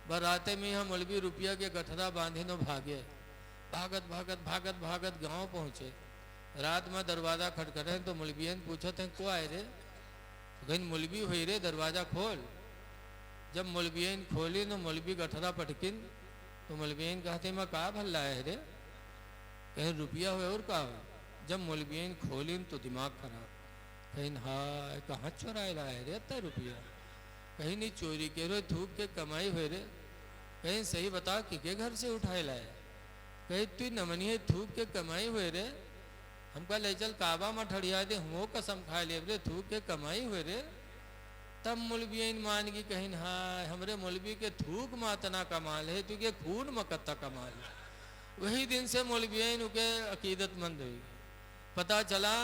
बराते में हम मौलवी रुपया के गठरा बांधे न भागे, भागत भागत भागत भागत गाँव पहुँचे। रात में दरवाज़ा खटखटे तो मौलवियन पूछते हैं को आए रे, कहीं मौलवी हुई रे दरवाज़ा खोल। जब मौलवियन खोली तो मौलवी गठरा पटकिन, तो मौलवियन कहते मैं कहा भल्ला है रे, कहीं रुपया हुए और कहा हो। जब मौलवियन खोली तो दिमाग खराब, कहीं हाँ कहाँ चुराए लाए रे इतना रुपया, कहीं नहीं चोरी के रो थूक के कमाई हुए रे, कहीं सही बता कि घर से उठाए लाए, कहीं तू नमनिए थूक के कमाई हुए रे, हमका ले चल काबा में ठड़िया दे, हो कसम खा ले रे थूक के कमाई हुए रे। तब मौलवी मान की कहीं हाँ हमरे मौलवी के थूक मातना कमाल है तुझे खून मकत्ता कमाल है। वही दिन से मौलवी के अकीदतमंद हुई। पता चला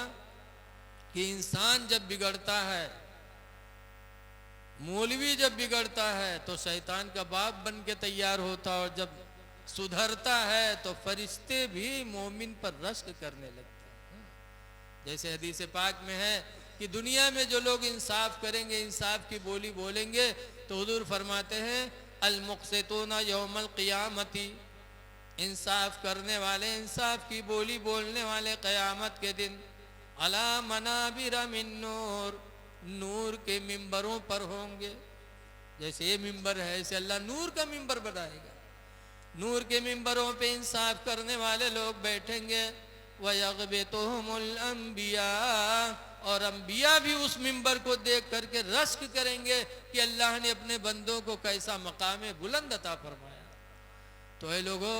कि इंसान जब बिगड़ता है, मौलवी जब बिगड़ता है तो शैतान का बाप बन के तैयार होता, और जब सुधरता है तो फरिश्ते भी मोमिन पर रश्क करने लगते हैं। जैसे हदीस पाक में है कि दुनिया में जो लोग इंसाफ करेंगे, इंसाफ की बोली बोलेंगे, तो हुजूर फरमाते हैं अल मुक़सितूना यौमल क़ियामती, इंसाफ करने वाले, इंसाफ की बोली बोलने वाले क़यामत के दिन अला मनाबिर मिन नूर, नूर के मिंबरों पर होंगे। जैसे ये मिंबर है ऐसे अल्लाह नूर का मिंबर बनाएगा, नूर के मिंबरों पे इंसाफ करने वाले लोग बैठेंगे। वयग़बितुहुमुल अंबिया, और अंबिया भी उस मिंबर को देख करके रश्क करेंगे कि अल्लाह ने अपने बंदों को कैसा मकाम बुलंद अता फरमाया। तो ऐ लोगों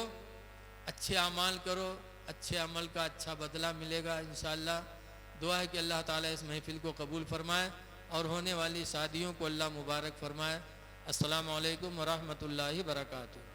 अच्छे अमाल करो, अच्छे अमल का अच्छा बदला मिलेगा इंशाअल्लाह। दुआ है कि अल्लाह ताला इस महफिल को कबूल फरमाए और होने वाली शादियों को अल्लाह मुबारक फरमाए। अस्सलामु अलैकुम व रहमतुल्लाहि व बरकातुहू।